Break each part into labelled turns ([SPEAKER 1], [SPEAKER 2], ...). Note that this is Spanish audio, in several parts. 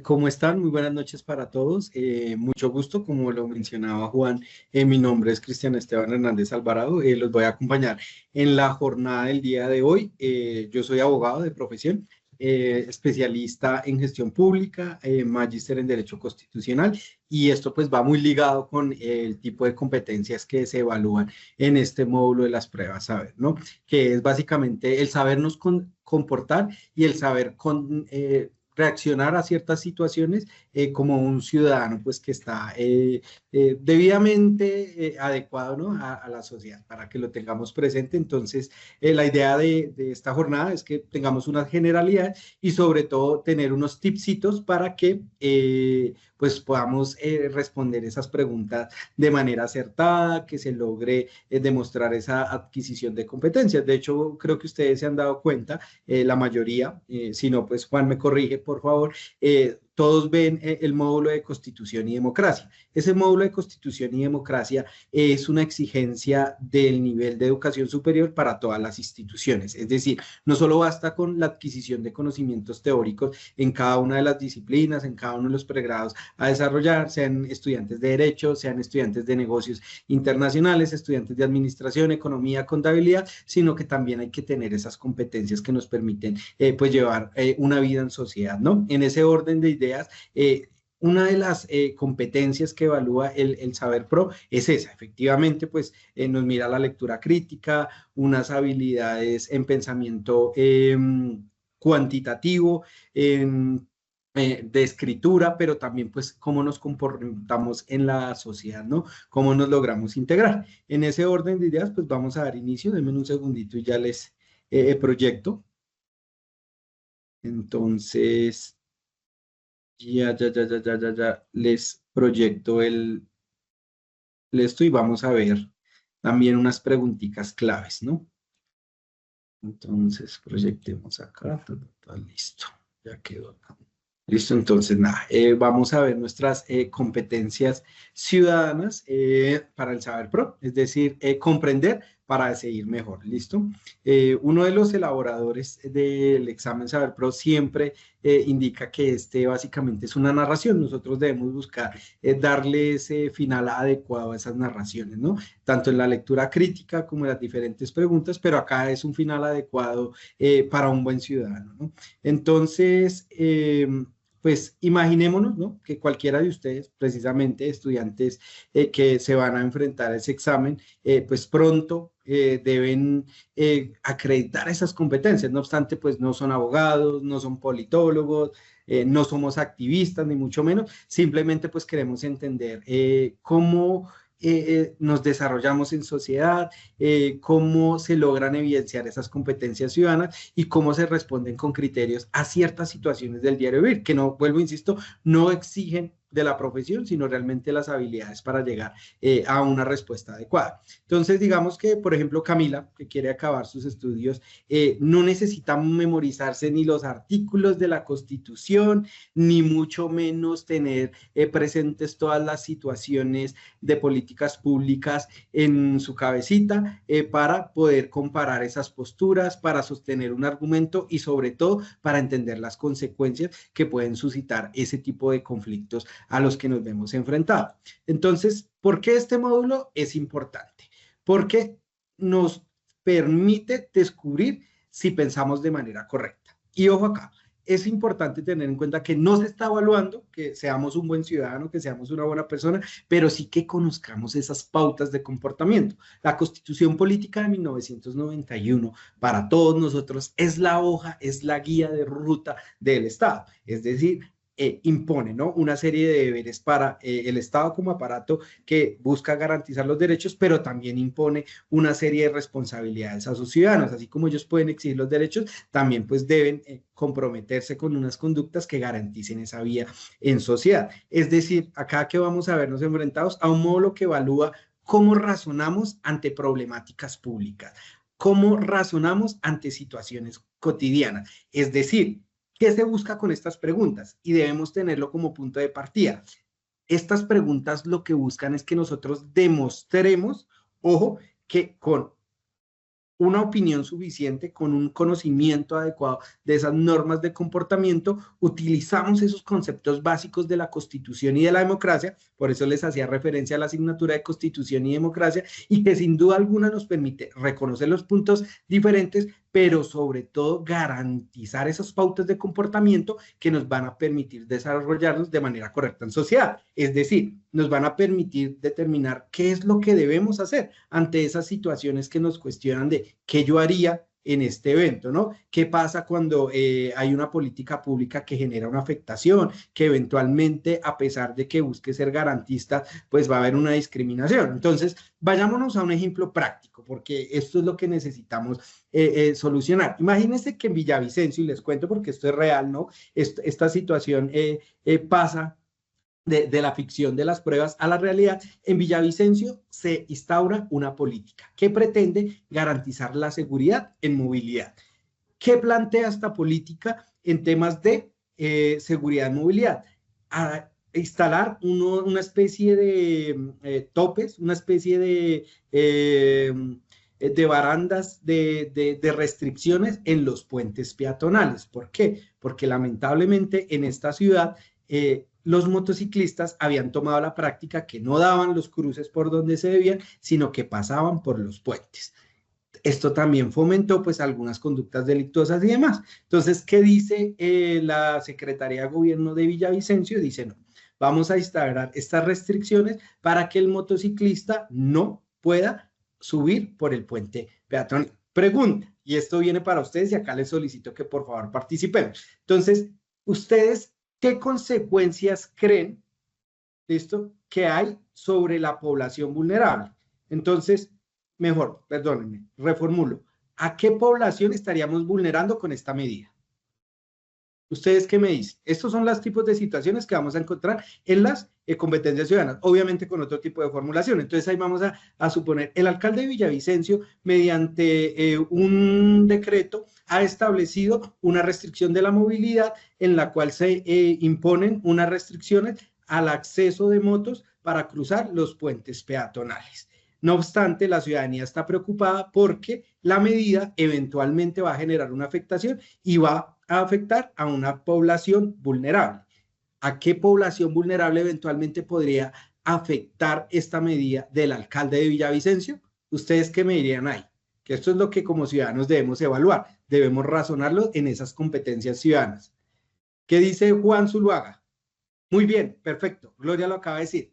[SPEAKER 1] ¿Cómo están? Muy buenas noches para todos. Mucho gusto, como lo mencionaba Juan, mi nombre es Cristian Esteban Hernández Alvarado. Los voy a acompañar en la jornada del día de hoy. Yo soy abogado de profesión, especialista en gestión pública, magíster en Derecho Constitucional, y esto pues va muy ligado con el tipo de competencias que se evalúan en este módulo de las pruebas saber, ¿no? Que es básicamente el sabernos comportar y el saber reaccionar a ciertas situaciones como un ciudadano pues que está debidamente adecuado, ¿no? A la sociedad para que lo tengamos presente. Entonces, la idea de esta jornada es que tengamos una generalidad y sobre todo tener unos tipsitos para que pues podamos responder esas preguntas de manera acertada, que se logre demostrar esa adquisición de competencias. De hecho, creo que ustedes se han dado cuenta, la mayoría, si no, pues Juan me corrige, por favor, todos ven el módulo de Constitución y Democracia. Ese módulo de Constitución y Democracia es una exigencia del nivel de educación superior para todas las instituciones. Es decir, no solo basta con la adquisición de conocimientos teóricos en cada una de las disciplinas, en cada uno de los pregrados a desarrollar, sean estudiantes de Derecho, sean estudiantes de negocios internacionales, estudiantes de Administración, Economía, Contabilidad, sino que también hay que tener esas competencias que nos permiten pues llevar una vida en sociedad, ¿no? En ese orden de ideas, una de las competencias que evalúa el Saber Pro es esa, efectivamente, pues nos mira la lectura crítica, unas habilidades en pensamiento cuantitativo, de escritura, pero también pues cómo nos comportamos en la sociedad, ¿no? Cómo nos logramos integrar. En ese orden de ideas, pues vamos a dar inicio, denme un segundito y ya les proyecto. Entonces, ya, les proyecto esto y vamos a ver también unas preguntitas claves, ¿no? Entonces, proyectemos acá, listo, ya quedó acá. Listo, entonces nada, vamos a ver nuestras competencias ciudadanas para el Saber Pro, es decir, comprender para seguir mejor, ¿listo? Uno de los elaboradores del examen Saber Pro siempre indica que este básicamente es una narración, nosotros debemos buscar darle ese final adecuado a esas narraciones, ¿no? Tanto en la lectura crítica como en las diferentes preguntas, pero acá es un final adecuado para un buen ciudadano, ¿no? Entonces, pues imaginémonos, ¿no? Que cualquiera de ustedes, precisamente estudiantes que se van a enfrentar a ese examen, pues pronto deben acreditar esas competencias. No obstante, pues no son abogados, no son politólogos, no somos activistas, ni mucho menos. Simplemente pues queremos entender cómo nos desarrollamos en sociedad, cómo se logran evidenciar esas competencias ciudadanas y cómo se responden con criterios a ciertas situaciones del diario vivir, que no, vuelvo, insisto, no exigen de la profesión, sino realmente las habilidades para llegar a una respuesta adecuada. Entonces, digamos que, por ejemplo, Camila, que quiere acabar sus estudios, no necesita memorizarse ni los artículos de la Constitución, ni mucho menos tener presentes todas las situaciones de políticas públicas en su cabecita para poder comparar esas posturas, para sostener un argumento y sobre todo para entender las consecuencias que pueden suscitar ese tipo de conflictos a los que nos vemos enfrentados. Entonces, ¿por qué este módulo es importante? Porque nos permite descubrir si pensamos de manera correcta. Y ojo acá, es importante tener en cuenta que no se está evaluando que seamos un buen ciudadano, que seamos una buena persona, pero sí que conozcamos esas pautas de comportamiento. La Constitución Política de 1991 para todos nosotros es la hoja, es la guía de ruta del Estado. Es decir, impone, ¿no? Una serie de deberes para el Estado como aparato que busca garantizar los derechos, pero también impone una serie de responsabilidades a sus ciudadanos. Así como ellos pueden exigir los derechos, también pues deben comprometerse con unas conductas que garanticen esa vía en sociedad. Es decir, acá que vamos a vernos enfrentados a un módulo que evalúa cómo razonamos ante problemáticas públicas, cómo razonamos ante situaciones cotidianas. Es decir, ¿qué se busca con estas preguntas? Y debemos tenerlo como punto de partida. Estas preguntas lo que buscan es que nosotros demostremos, ojo, que con una opinión suficiente, con un conocimiento adecuado de esas normas de comportamiento, utilizamos esos conceptos básicos de la Constitución y de la democracia, por eso les hacía referencia a la asignatura de Constitución y democracia, y que sin duda alguna nos permite reconocer los puntos diferentes, pero sobre todo garantizar esas pautas de comportamiento que nos van a permitir desarrollarnos de manera correcta en sociedad. Es decir, nos van a permitir determinar qué es lo que debemos hacer ante esas situaciones que nos cuestionan de qué yo haría en este evento, ¿no? ¿Qué pasa cuando hay una política pública que genera una afectación, que eventualmente, a pesar de que busque ser garantista, pues va a haber una discriminación? Entonces, vayámonos a un ejemplo práctico, porque esto es lo que necesitamos solucionar. Imagínense que en Villavicencio, y les cuento porque esto es real, ¿no? Esta situación pasa de la ficción de las pruebas a la realidad. En Villavicencio se instaura una política que pretende garantizar la seguridad en movilidad. ¿Qué plantea esta política en temas de seguridad en movilidad? A instalar una especie de topes, una especie de barandas de restricciones en los puentes peatonales. ¿Por qué? Porque lamentablemente en esta ciudad los motociclistas habían tomado la práctica que no daban los cruces por donde se debían, sino que pasaban por los puentes. Esto también fomentó pues algunas conductas delictuosas y demás. Entonces, ¿qué dice la Secretaría de Gobierno de Villavicencio? Dice, no, vamos a instaurar estas restricciones para que el motociclista no pueda subir por el puente peatonal. Pregunta, y esto viene para ustedes y acá les solicito que por favor participen. Entonces, ustedes, ¿qué consecuencias creen, listo, que hay sobre la población vulnerable? Entonces, mejor, perdónenme, reformulo. ¿A qué población estaríamos vulnerando con esta medida? ¿Ustedes qué me dicen? Estos son los tipos de situaciones que vamos a encontrar en las competencias ciudadanas, obviamente con otro tipo de formulación. Entonces ahí vamos a suponer, el alcalde de Villavicencio, mediante un decreto, ha establecido una restricción de la movilidad en la cual se imponen unas restricciones al acceso de motos para cruzar los puentes peatonales. No obstante, la ciudadanía está preocupada porque la medida eventualmente va a generar una afectación y va a afectar a una población vulnerable. ¿A qué población vulnerable eventualmente podría afectar esta medida del alcalde de Villavicencio? ¿Ustedes qué me dirían ahí? Que esto es lo que como ciudadanos debemos evaluar, debemos razonarlo en esas competencias ciudadanas. ¿Qué dice Juan Zuluaga? Muy bien, perfecto, Gloria lo acaba de decir.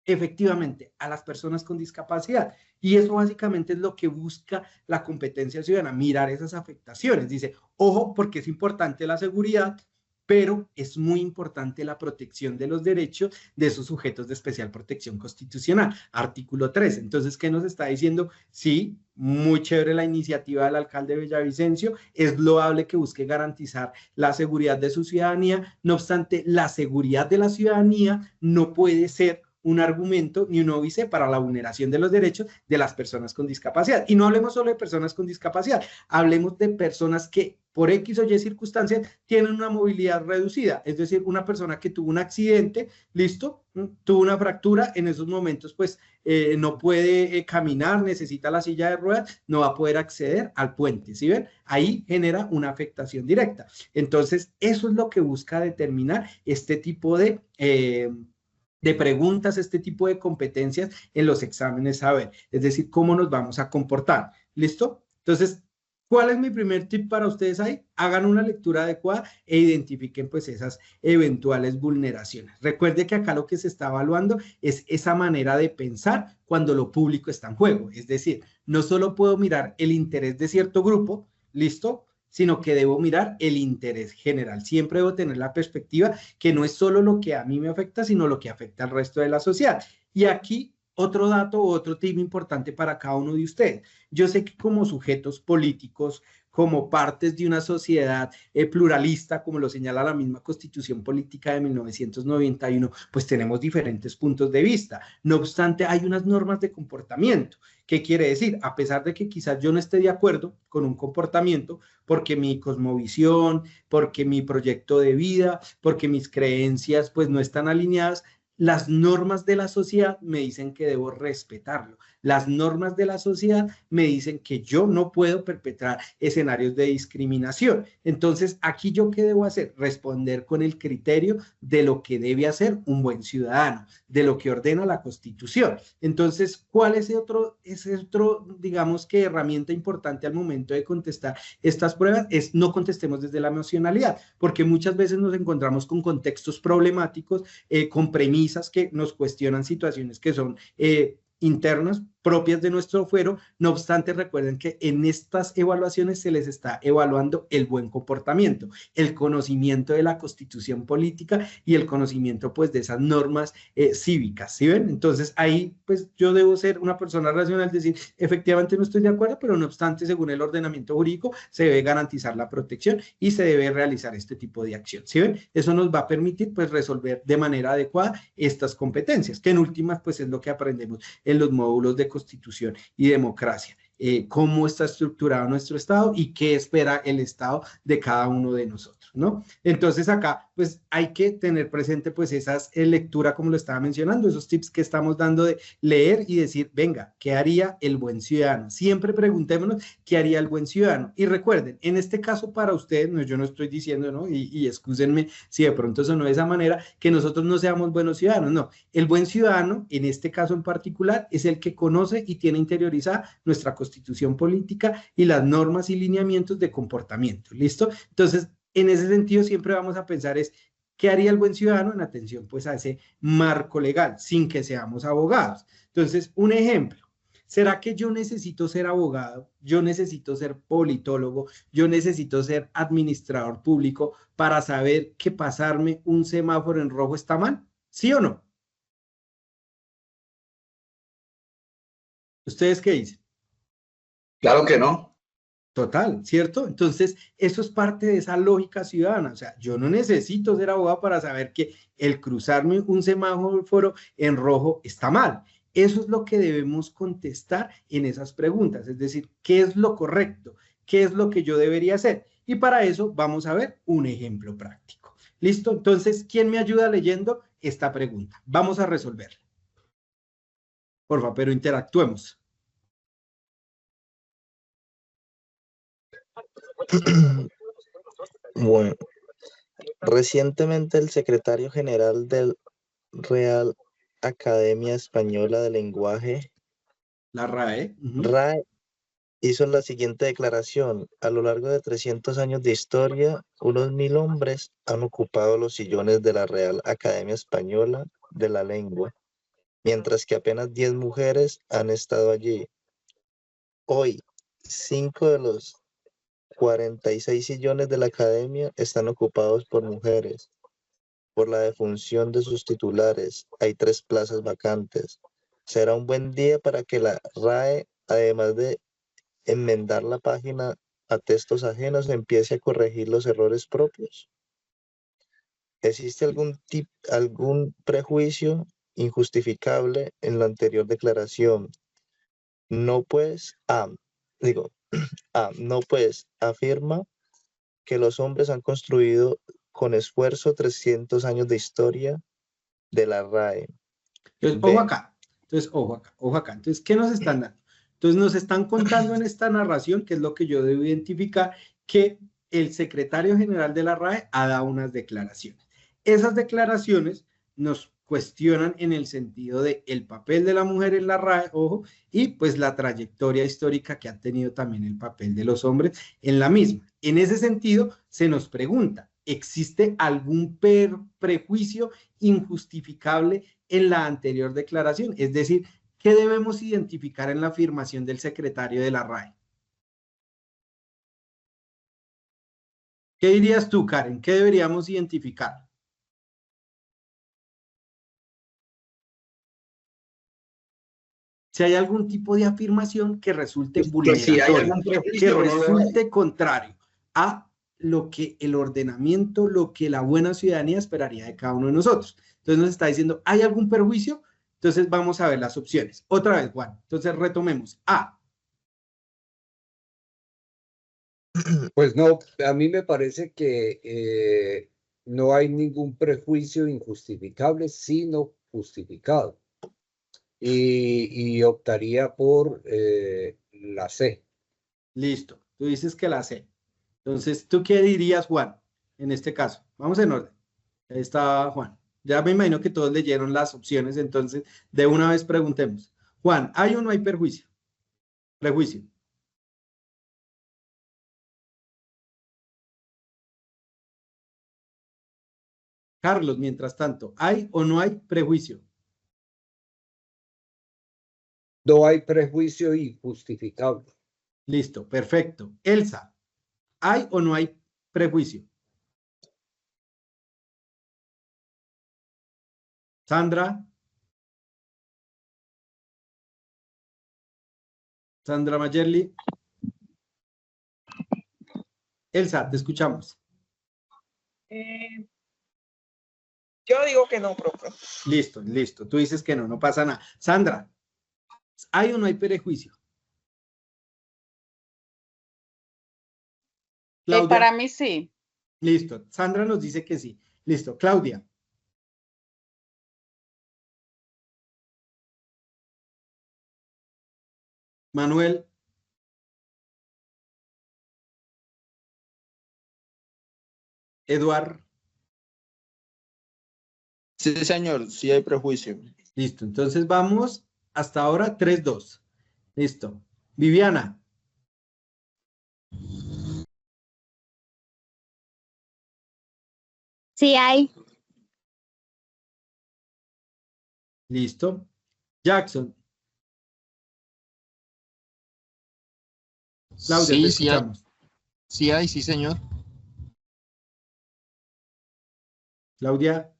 [SPEAKER 1] Efectivamente, a las personas con discapacidad. Y eso básicamente es lo que busca la competencia ciudadana, mirar esas afectaciones. Dice, ojo, porque es importante la seguridad, pero es muy importante la protección de los derechos de esos sujetos de especial protección constitucional. Artículo 3. Entonces, ¿qué nos está diciendo? Sí, muy chévere la iniciativa del alcalde de Villavicencio, es loable que busque garantizar la seguridad de su ciudadanía, no obstante, la seguridad de la ciudadanía no puede ser un argumento ni un óbice para la vulneración de los derechos de las personas con discapacidad. Y no hablemos solo de personas con discapacidad, hablemos de personas que por X o Y circunstancias tienen una movilidad reducida, es decir, una persona que tuvo un accidente, listo, tuvo una fractura, en esos momentos pues no puede caminar, necesita la silla de ruedas, no va a poder acceder al puente, ¿sí ven? Ahí genera una afectación directa. Entonces, eso es lo que busca determinar este tipo de preguntas, este tipo de competencias en los exámenes saber, es decir, cómo nos vamos a comportar. ¿Listo? Entonces, ¿cuál es mi primer tip para ustedes ahí? Hagan una lectura adecuada e identifiquen pues esas eventuales vulneraciones. Recuerde que acá lo que se está evaluando es esa manera de pensar cuando lo público está en juego. Es decir, no solo puedo mirar el interés de cierto grupo, ¿listo?, sino que debo mirar el interés general. Siempre debo tener la perspectiva que no es solo lo que a mí me afecta, sino lo que afecta al resto de la sociedad. Y aquí otro dato o otro tip importante para cada uno de ustedes. Yo sé que como sujetos políticos, como partes de una sociedad pluralista, como lo señala la misma Constitución Política de 1991, pues tenemos diferentes puntos de vista. No obstante, hay unas normas de comportamiento. ¿Qué quiere decir? A pesar de que quizás yo no esté de acuerdo con un comportamiento, porque mi cosmovisión, porque mi proyecto de vida, porque mis creencias pues no están alineadas, las normas de la sociedad me dicen que debo respetarlo. Las normas de la sociedad me dicen que yo no puedo perpetrar escenarios de discriminación. Entonces, aquí yo qué debo hacer? Responder con el criterio de lo que debe hacer un buen ciudadano, de lo que ordena la Constitución. Entonces, ¿cuál es ese otro, digamos que herramienta importante al momento de contestar estas pruebas? Es no contestemos desde la emocionalidad, porque muchas veces nos encontramos con contextos problemáticos, con premisas que nos cuestionan situaciones que son internas propias de nuestro fuero. No obstante, recuerden que en estas evaluaciones se les está evaluando el buen comportamiento, el conocimiento de la Constitución política y el conocimiento pues de esas normas cívicas, ¿sí ven? Entonces ahí pues yo debo ser una persona racional, decir, efectivamente no estoy de acuerdo, pero no obstante, según el ordenamiento jurídico, se debe garantizar la protección y se debe realizar este tipo de acción, ¿sí ven? Eso nos va a permitir pues resolver de manera adecuada estas competencias, que en últimas pues es lo que aprendemos en los módulos de Constitución y Democracia. Cómo está estructurado nuestro Estado y qué espera el Estado de cada uno de nosotros, ¿no? Entonces acá, pues hay que tener presente pues esas lecturas, como lo estaba mencionando, esos tips que estamos dando de leer y decir, venga, ¿qué haría el buen ciudadano? Siempre preguntémonos qué haría el buen ciudadano. Y recuerden, en este caso para ustedes, no, yo no estoy diciendo, ¿no? Y excúsenme si de pronto sonó de esa manera, que nosotros no seamos buenos ciudadanos, no. El buen ciudadano, en este caso en particular, es el que conoce y tiene interiorizada nuestra Constitución política y las normas y lineamientos de comportamiento. ¿Listo? Entonces, en ese sentido, siempre vamos a pensar es, ¿qué haría el buen ciudadano en atención pues a ese marco legal, sin que seamos abogados? Entonces, un ejemplo. ¿Será que yo necesito ser abogado? Yo necesito ser politólogo, yo necesito ser administrador público para saber que pasarme un semáforo en rojo está mal. ¿Sí o no? ¿Ustedes qué dicen?
[SPEAKER 2] Claro que no.
[SPEAKER 1] Total, ¿cierto? Entonces, eso es parte de esa lógica ciudadana. O sea, yo no necesito ser abogado para saber que el cruzarme un semáforo en rojo está mal. Eso es lo que debemos contestar en esas preguntas. Es decir, ¿qué es lo correcto? ¿Qué es lo que yo debería hacer? Y para eso vamos a ver un ejemplo práctico. ¿Listo? Entonces, ¿quién me ayuda leyendo esta pregunta? Vamos a resolverla. Por favor, pero interactuemos.
[SPEAKER 3] Bueno, recientemente el secretario general del Real Academia Española de Lenguaje,
[SPEAKER 1] La RAE.
[SPEAKER 3] RAE, hizo la siguiente declaración. A lo largo de 300 años de historia, unos 1000 hombres han ocupado los sillones de la Real Academia Española de la Lengua, mientras que apenas 10 mujeres han estado allí. Hoy, 5 de los 46 sillones de la Academia están ocupados por mujeres. Por la defunción de sus titulares, hay 3 plazas vacantes. Será un buen día para que la RAE, además de enmendar la página a textos ajenos, empiece a corregir los errores propios. ¿Existe algún prejuicio injustificable en la anterior declaración? No pues, no pues, afirma que los hombres han construido con esfuerzo 300 años de historia de la RAE.
[SPEAKER 1] Entonces, ojo acá. Entonces, ojo acá, ojo acá. Entonces, ¿qué nos están dando? Entonces, nos están contando en esta narración, que es lo que yo debo identificar, que el secretario general de la RAE ha dado unas declaraciones. Esas declaraciones nos cuestionan en el sentido de el papel de la mujer en la RAE, ojo, y pues la trayectoria histórica que ha tenido también el papel de los hombres en la misma. En ese sentido, se nos pregunta, ¿existe algún prejuicio injustificable en la anterior declaración? Es decir, ¿qué debemos identificar en la afirmación del secretario de la RAE? ¿Qué dirías tú, Karen? ¿Qué deberíamos identificar? Si hay algún tipo de afirmación que resulte
[SPEAKER 2] Que si hay
[SPEAKER 1] vulneratoria,
[SPEAKER 2] algún
[SPEAKER 1] que
[SPEAKER 2] prejuicio, no lo hay.
[SPEAKER 1] resulte contrario a lo que el ordenamiento, lo que la buena ciudadanía esperaría de cada uno de nosotros. Entonces nos está diciendo, ¿hay algún perjuicio? Entonces vamos a ver las opciones. Otra vez, Juan. Entonces retomemos. A.
[SPEAKER 4] Pues no, a mí me parece que no hay ningún prejuicio injustificable, sino justificado. Y optaría por la C.
[SPEAKER 1] Listo, tú dices que la C. Entonces, ¿tú qué dirías, Juan, en este caso? Vamos en orden. Ahí está Juan. Ya me imagino que todos leyeron las opciones, entonces de una vez preguntemos. Juan, ¿hay o no hay perjuicio? Prejuicio. Carlos, mientras tanto, ¿hay o no hay prejuicio?
[SPEAKER 4] No hay prejuicio injustificable.
[SPEAKER 1] Listo, perfecto. Elsa, ¿hay o no hay prejuicio? Sandra. Sandra Mayerli. Elsa, te escuchamos.
[SPEAKER 5] Yo digo que no, profe.
[SPEAKER 1] Listo, listo. Tú dices que no, no pasa nada. Sandra, ¿hay o no hay prejuicio? Claudia.
[SPEAKER 6] Para mí sí.
[SPEAKER 1] Listo. Sandra nos dice que sí. Listo. Claudia. Manuel. Eduard.
[SPEAKER 2] Sí, señor, sí hay prejuicio.
[SPEAKER 1] Listo. Entonces vamos hasta ahora 3-2. Listo. Viviana.
[SPEAKER 7] Sí hay.
[SPEAKER 1] Listo. Jackson. Claudia,
[SPEAKER 8] Sí,
[SPEAKER 1] te
[SPEAKER 8] sí hay.
[SPEAKER 1] escuchamos.
[SPEAKER 8] Sí hay, sí, señor.
[SPEAKER 1] Claudia.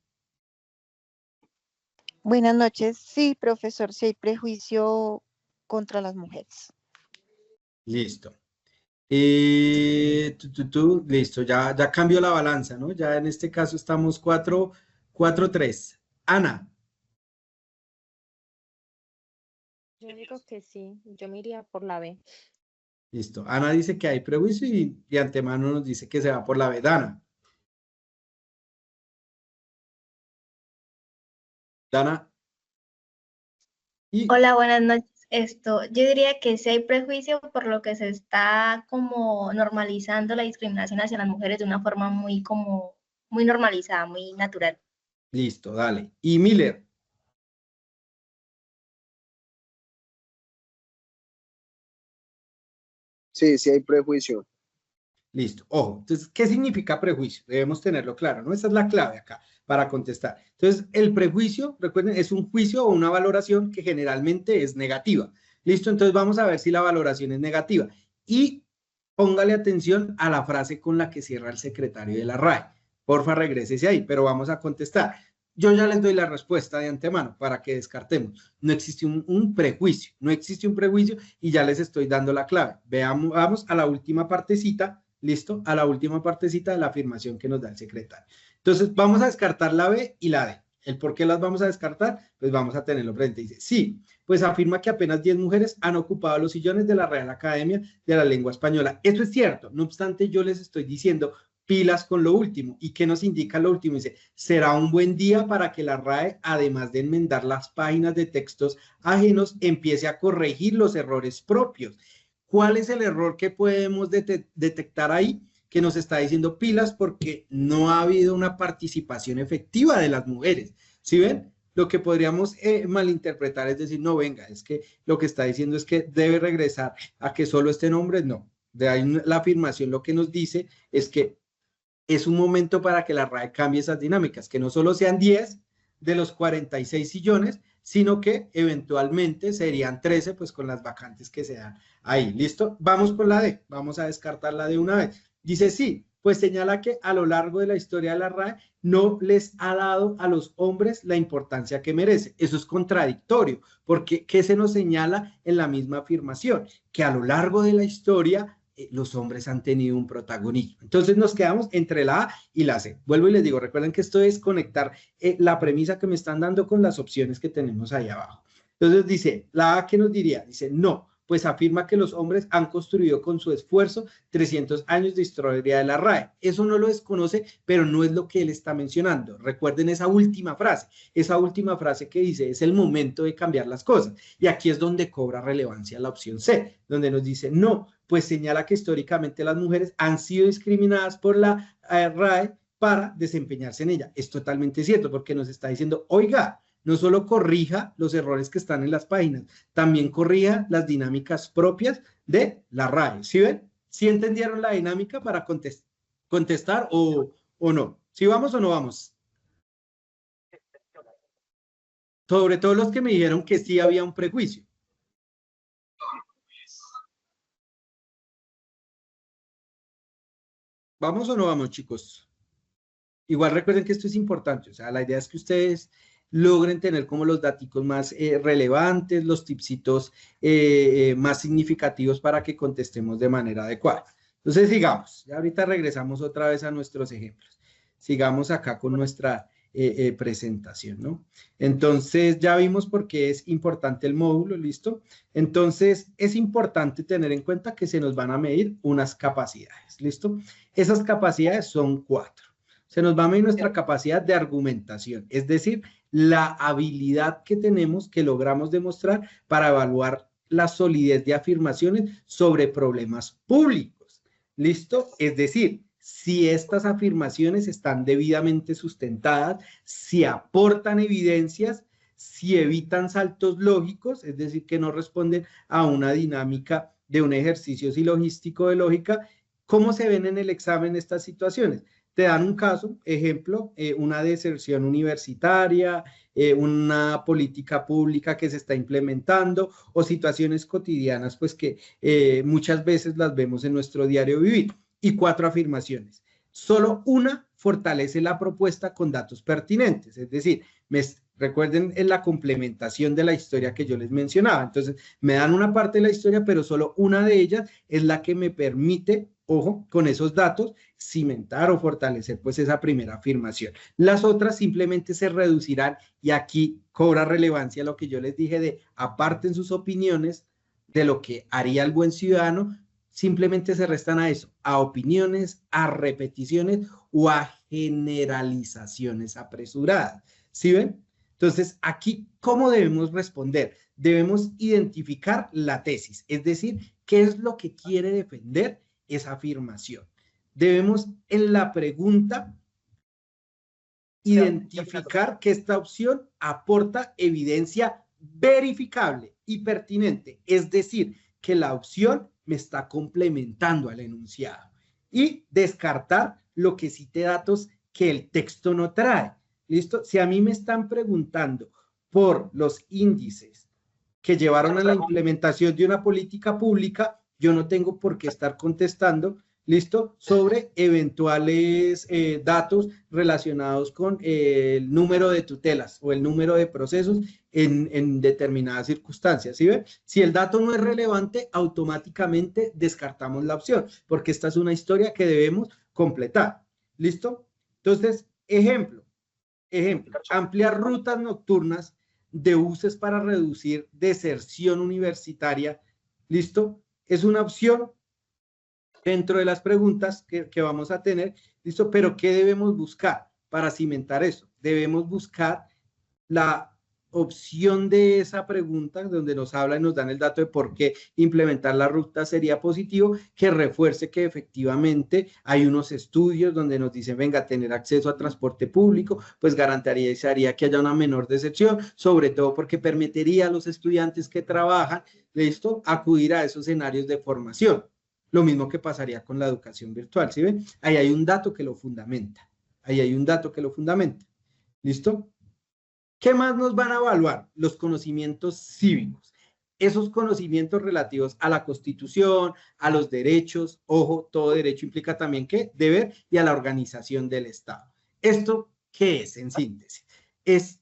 [SPEAKER 7] Buenas noches. Sí, profesor, sí hay prejuicio contra las mujeres.
[SPEAKER 1] Listo. Listo, ya cambió la balanza, ¿no? Ya en este caso estamos 4-3. Ana.
[SPEAKER 9] Yo digo que sí, yo me iría por la B.
[SPEAKER 1] Listo. Ana dice que hay prejuicio y de antemano nos dice que se va por la B. Dana. Dana. Y
[SPEAKER 10] Hola, buenas noches. Yo diría que sí hay prejuicio por lo que se está como normalizando la discriminación hacia las mujeres de una forma muy normalizada, muy natural.
[SPEAKER 1] listo, dale. Y Miller.
[SPEAKER 11] Sí, sí hay prejuicio.
[SPEAKER 1] Listo. Ojo, entonces, ¿qué significa prejuicio? Debemos tenerlo claro, ¿no? Esa es la clave acá para contestar. Entonces, el prejuicio, recuerden, es un juicio o una valoración que generalmente es negativa. Listo, entonces vamos a ver si la valoración es negativa. Y póngale atención a la frase con la que cierra el secretario de la RAE. Porfa, regrésese ahí, pero vamos a contestar. Yo ya les doy la respuesta de antemano para que descartemos. No existe un prejuicio, no existe un prejuicio y ya les estoy dando la clave. Veamos, vamos a la última partecita. ¿Listo? A la última partecita de la afirmación que nos da el secretario. Entonces, vamos a descartar la B y la D. ¿El por qué las vamos a descartar? Pues vamos a tenerlo frente. Dice, sí, pues afirma que apenas 10 mujeres han ocupado los sillones de la Real Academia de la Lengua Española. Eso es cierto. No obstante, yo les estoy diciendo pilas con lo último. ¿Y qué nos indica lo último? Dice, será un buen día para que la RAE, además de enmendar las páginas de textos ajenos, empiece a corregir los errores propios. ¿Cuál es el error que podemos detectar ahí? Que nos está diciendo pilas porque no ha habido una participación efectiva de las mujeres. ¿Sí ven? Lo que podríamos malinterpretar es decir, no, venga, es que lo que está diciendo es que debe regresar a que solo estén hombres. No, de ahí la afirmación lo que nos dice es que es un momento para que la RAE cambie esas dinámicas, que no solo sean 10 de los 46 sillones, sino que eventualmente serían 13, pues con las vacantes que se dan ahí. ¿Listo? Vamos con la D, vamos a descartarla de una vez. Dice sí, pues señala que a lo largo de la historia de la RAE no les ha dado a los hombres la importancia que merece. Eso es contradictorio, porque ¿qué se nos señala en la misma afirmación? Que a lo largo de la historia los hombres han tenido un protagonismo. Entonces nos quedamos entre la A y la C. Vuelvo y les digo, recuerden que esto es conectar la premisa que me están dando con las opciones que tenemos ahí abajo. Entonces dice, la A, ¿qué nos diría? Dice, no, pues afirma que los hombres han construido con su esfuerzo 300 años de historia de la RAE. Eso no lo desconoce, pero no es lo que él está mencionando. Recuerden esa última frase que dice, es el momento de cambiar las cosas. Y aquí es donde cobra relevancia la opción C, donde nos dice, no, pues señala que históricamente las mujeres han sido discriminadas por la RAE para desempeñarse en ella. Es totalmente cierto, porque nos está diciendo, oiga, no solo corrija los errores que están en las páginas, también corrija las dinámicas propias de la RAE. ¿Sí ven? ¿Sí entendieron la dinámica para contestar o no? ¿Sí vamos o no vamos? Sobre todo los que me dijeron que sí había un prejuicio. ¿Vamos o no vamos, chicos? Igual recuerden que esto es importante, o sea, la idea es que ustedes logren tener como los daticos más relevantes, los tipsitos más significativos para que contestemos de manera adecuada. Entonces, sigamos. Ya ahorita regresamos otra vez a nuestros ejemplos. Sigamos acá con nuestra presentación, ¿no? Entonces, ya vimos por qué es importante el módulo, ¿listo? Entonces, es importante tener en cuenta que se nos van a medir unas capacidades, ¿listo? Esas capacidades son 4. Se nos va a medir nuestra capacidad de argumentación, es decir, la habilidad que tenemos, que logramos demostrar para evaluar la solidez de afirmaciones sobre problemas públicos. ¿Listo? Es decir, si estas afirmaciones están debidamente sustentadas, si aportan evidencias, si evitan saltos lógicos, es decir, que no responden a una dinámica de un ejercicio silogístico de lógica. ¿Cómo se ven en el examen estas situaciones? Te dan un caso, ejemplo, una deserción universitaria, una política pública que se está implementando o situaciones cotidianas, pues que muchas veces las vemos en nuestro diario vivir. Y 4 afirmaciones. Solo una fortalece la propuesta con datos pertinentes, es decir, recuerden en la complementación de la historia que yo les mencionaba. Entonces, me dan una parte de la historia, pero solo una de ellas es la que me permite, ojo, con esos datos, cimentar o fortalecer pues esa primera afirmación. Las otras simplemente se reducirán y aquí cobra relevancia lo que yo les dije de aparten sus opiniones de lo que haría el buen ciudadano, simplemente se restan a eso, a opiniones, a repeticiones o a generalizaciones apresuradas. ¿Sí ven? Entonces, aquí, ¿cómo debemos responder? Debemos identificar la tesis, es decir, ¿qué es lo que quiere defender esa afirmación? Debemos, en la pregunta, identificar que esta opción aporta evidencia verificable y pertinente, es decir, que la opción me está complementando al enunciado, y descartar lo que cite datos que el texto no trae. ¿Listo? Si a mí me están preguntando por los índices que llevaron a la implementación de una política pública, yo no tengo por qué estar contestando, ¿listo?, sobre eventuales datos relacionados con el número de tutelas o el número de procesos en determinadas circunstancias, ¿sí ven? Si el dato no es relevante, automáticamente descartamos la opción, porque esta es una historia que debemos completar, ¿listo? Entonces, ejemplo, ampliar rutas nocturnas de buses para reducir deserción universitaria, ¿listo? Es una opción dentro de las preguntas que vamos a tener, ¿listo? Pero ¿qué debemos buscar para cimentar eso? Debemos buscar la opción de esa pregunta donde nos habla y nos dan el dato de por qué implementar la ruta sería positivo, que refuerce que efectivamente hay unos estudios donde nos dicen, venga, tener acceso a transporte público, pues garantizaría que haya una menor deserción, sobre todo porque permitiría a los estudiantes que trabajan, ¿listo?, acudir a esos escenarios de formación. Lo mismo que pasaría con la educación virtual, ¿sí ven? Ahí hay un dato que lo fundamenta. ¿Listo? ¿Qué más nos van a evaluar? Los conocimientos cívicos. Esos conocimientos relativos a la Constitución, a los derechos, ojo, todo derecho implica también ¿qué? Deber, y a la organización del Estado. ¿Esto qué es en síntesis? Es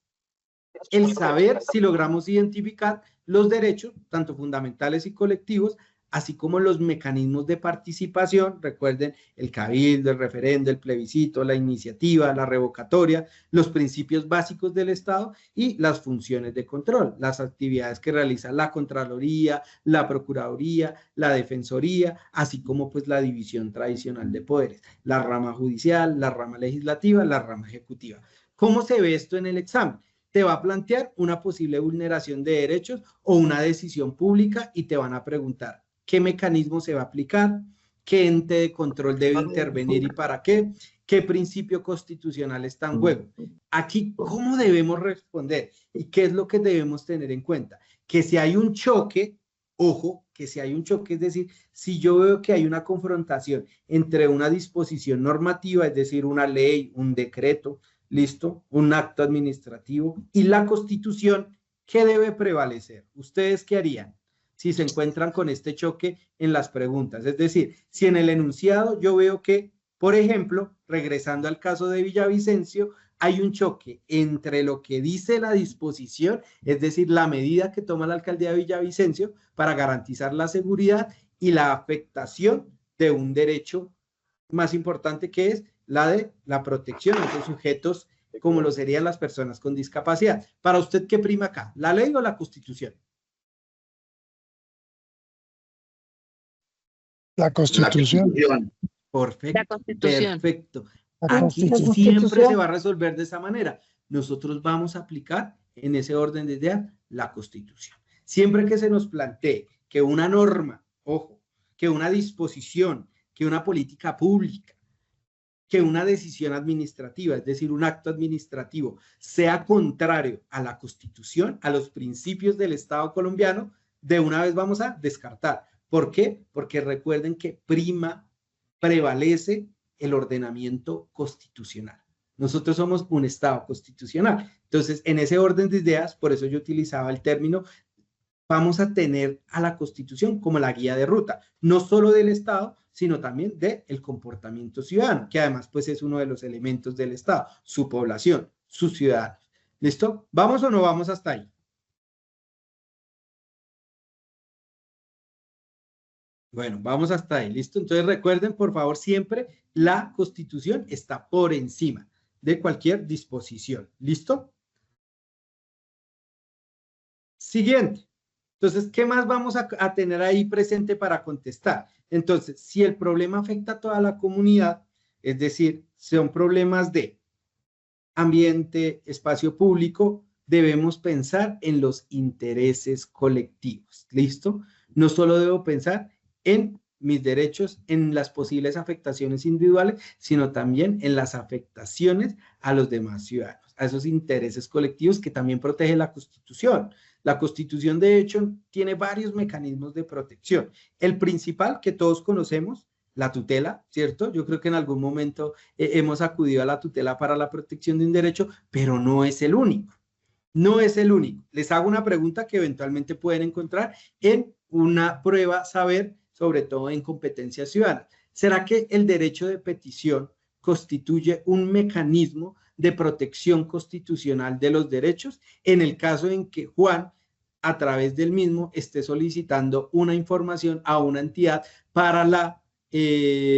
[SPEAKER 1] el saber si logramos identificar los derechos, tanto fundamentales y colectivos, así como los mecanismos de participación, recuerden el cabildo, el referendo, el plebiscito, la iniciativa, la revocatoria, los principios básicos del Estado y las funciones de control, las actividades que realiza la Contraloría, la Procuraduría, la Defensoría, así como pues la división tradicional de poderes, la rama judicial, la rama legislativa, la rama ejecutiva. ¿Cómo se ve esto en el examen? Te va a plantear una posible vulneración de derechos o una decisión pública y te van a preguntar qué mecanismo se va a aplicar, qué ente de control debe intervenir y para qué principio constitucional está en juego. Aquí, ¿cómo debemos responder? ¿Y qué es lo que debemos tener en cuenta? Que si hay un choque, ojo, que si hay un choque, es decir, si yo veo que hay una confrontación entre una disposición normativa, es decir, una ley, un decreto, listo, un acto administrativo y la Constitución, ¿qué debe prevalecer? ¿Ustedes qué harían si se encuentran con este choque en las preguntas? Es decir, si en el enunciado yo veo que, por ejemplo, regresando al caso de Villavicencio, hay un choque entre lo que dice la disposición, es decir, la medida que toma la alcaldía de Villavicencio para garantizar la seguridad y la afectación de un derecho más importante que es la de la protección de los sujetos como lo serían las personas con discapacidad. Para usted, ¿qué prima acá? ¿La ley o la Constitución?
[SPEAKER 6] La Constitución.
[SPEAKER 1] Perfecto.
[SPEAKER 9] La Constitución.
[SPEAKER 1] Perfecto.
[SPEAKER 6] La
[SPEAKER 1] Aquí
[SPEAKER 6] Constitución.
[SPEAKER 1] siempre se va a resolver de esa manera. Nosotros vamos a aplicar en ese orden de ideas la Constitución. Siempre que se nos plantee que una norma, ojo, que una disposición, que una política pública, que una decisión administrativa, es decir, un acto administrativo, sea contrario a la Constitución, a los principios del Estado colombiano, de una vez vamos a descartar. ¿Por qué? Porque recuerden que prevalece el ordenamiento constitucional. Nosotros somos un Estado constitucional. Entonces, en ese orden de ideas, por eso yo utilizaba el término, vamos a tener a la Constitución como la guía de ruta, no solo del Estado, sino también del comportamiento ciudadano, que además pues es uno de los elementos del Estado, su población, sus ciudadanos. ¿Listo? ¿Vamos o no vamos hasta ahí? Bueno, vamos hasta ahí, ¿listo? Entonces recuerden, por favor, siempre la Constitución está por encima de cualquier disposición. ¿Listo? Siguiente. Entonces, ¿qué más vamos a tener ahí presente para contestar? Entonces, si el problema afecta a toda la comunidad, es decir, son problemas de ambiente, espacio público, debemos pensar en los intereses colectivos. ¿Listo? No solo debo pensar en mis derechos, en las posibles afectaciones individuales, sino también en las afectaciones a los demás ciudadanos, a esos intereses colectivos que también protege la Constitución. La Constitución, de hecho, tiene varios mecanismos de protección. El principal que todos conocemos, la tutela, ¿cierto? Yo creo que en algún momento hemos acudido a la tutela para la protección de un derecho, pero no es el único. No es el único. Les hago una pregunta que eventualmente pueden encontrar en una prueba saber, sobre todo en competencias ciudadanas. ¿Será que el derecho de petición constituye un mecanismo de protección constitucional de los derechos en el caso en que Juan, a través del mismo, esté solicitando una información a una entidad para la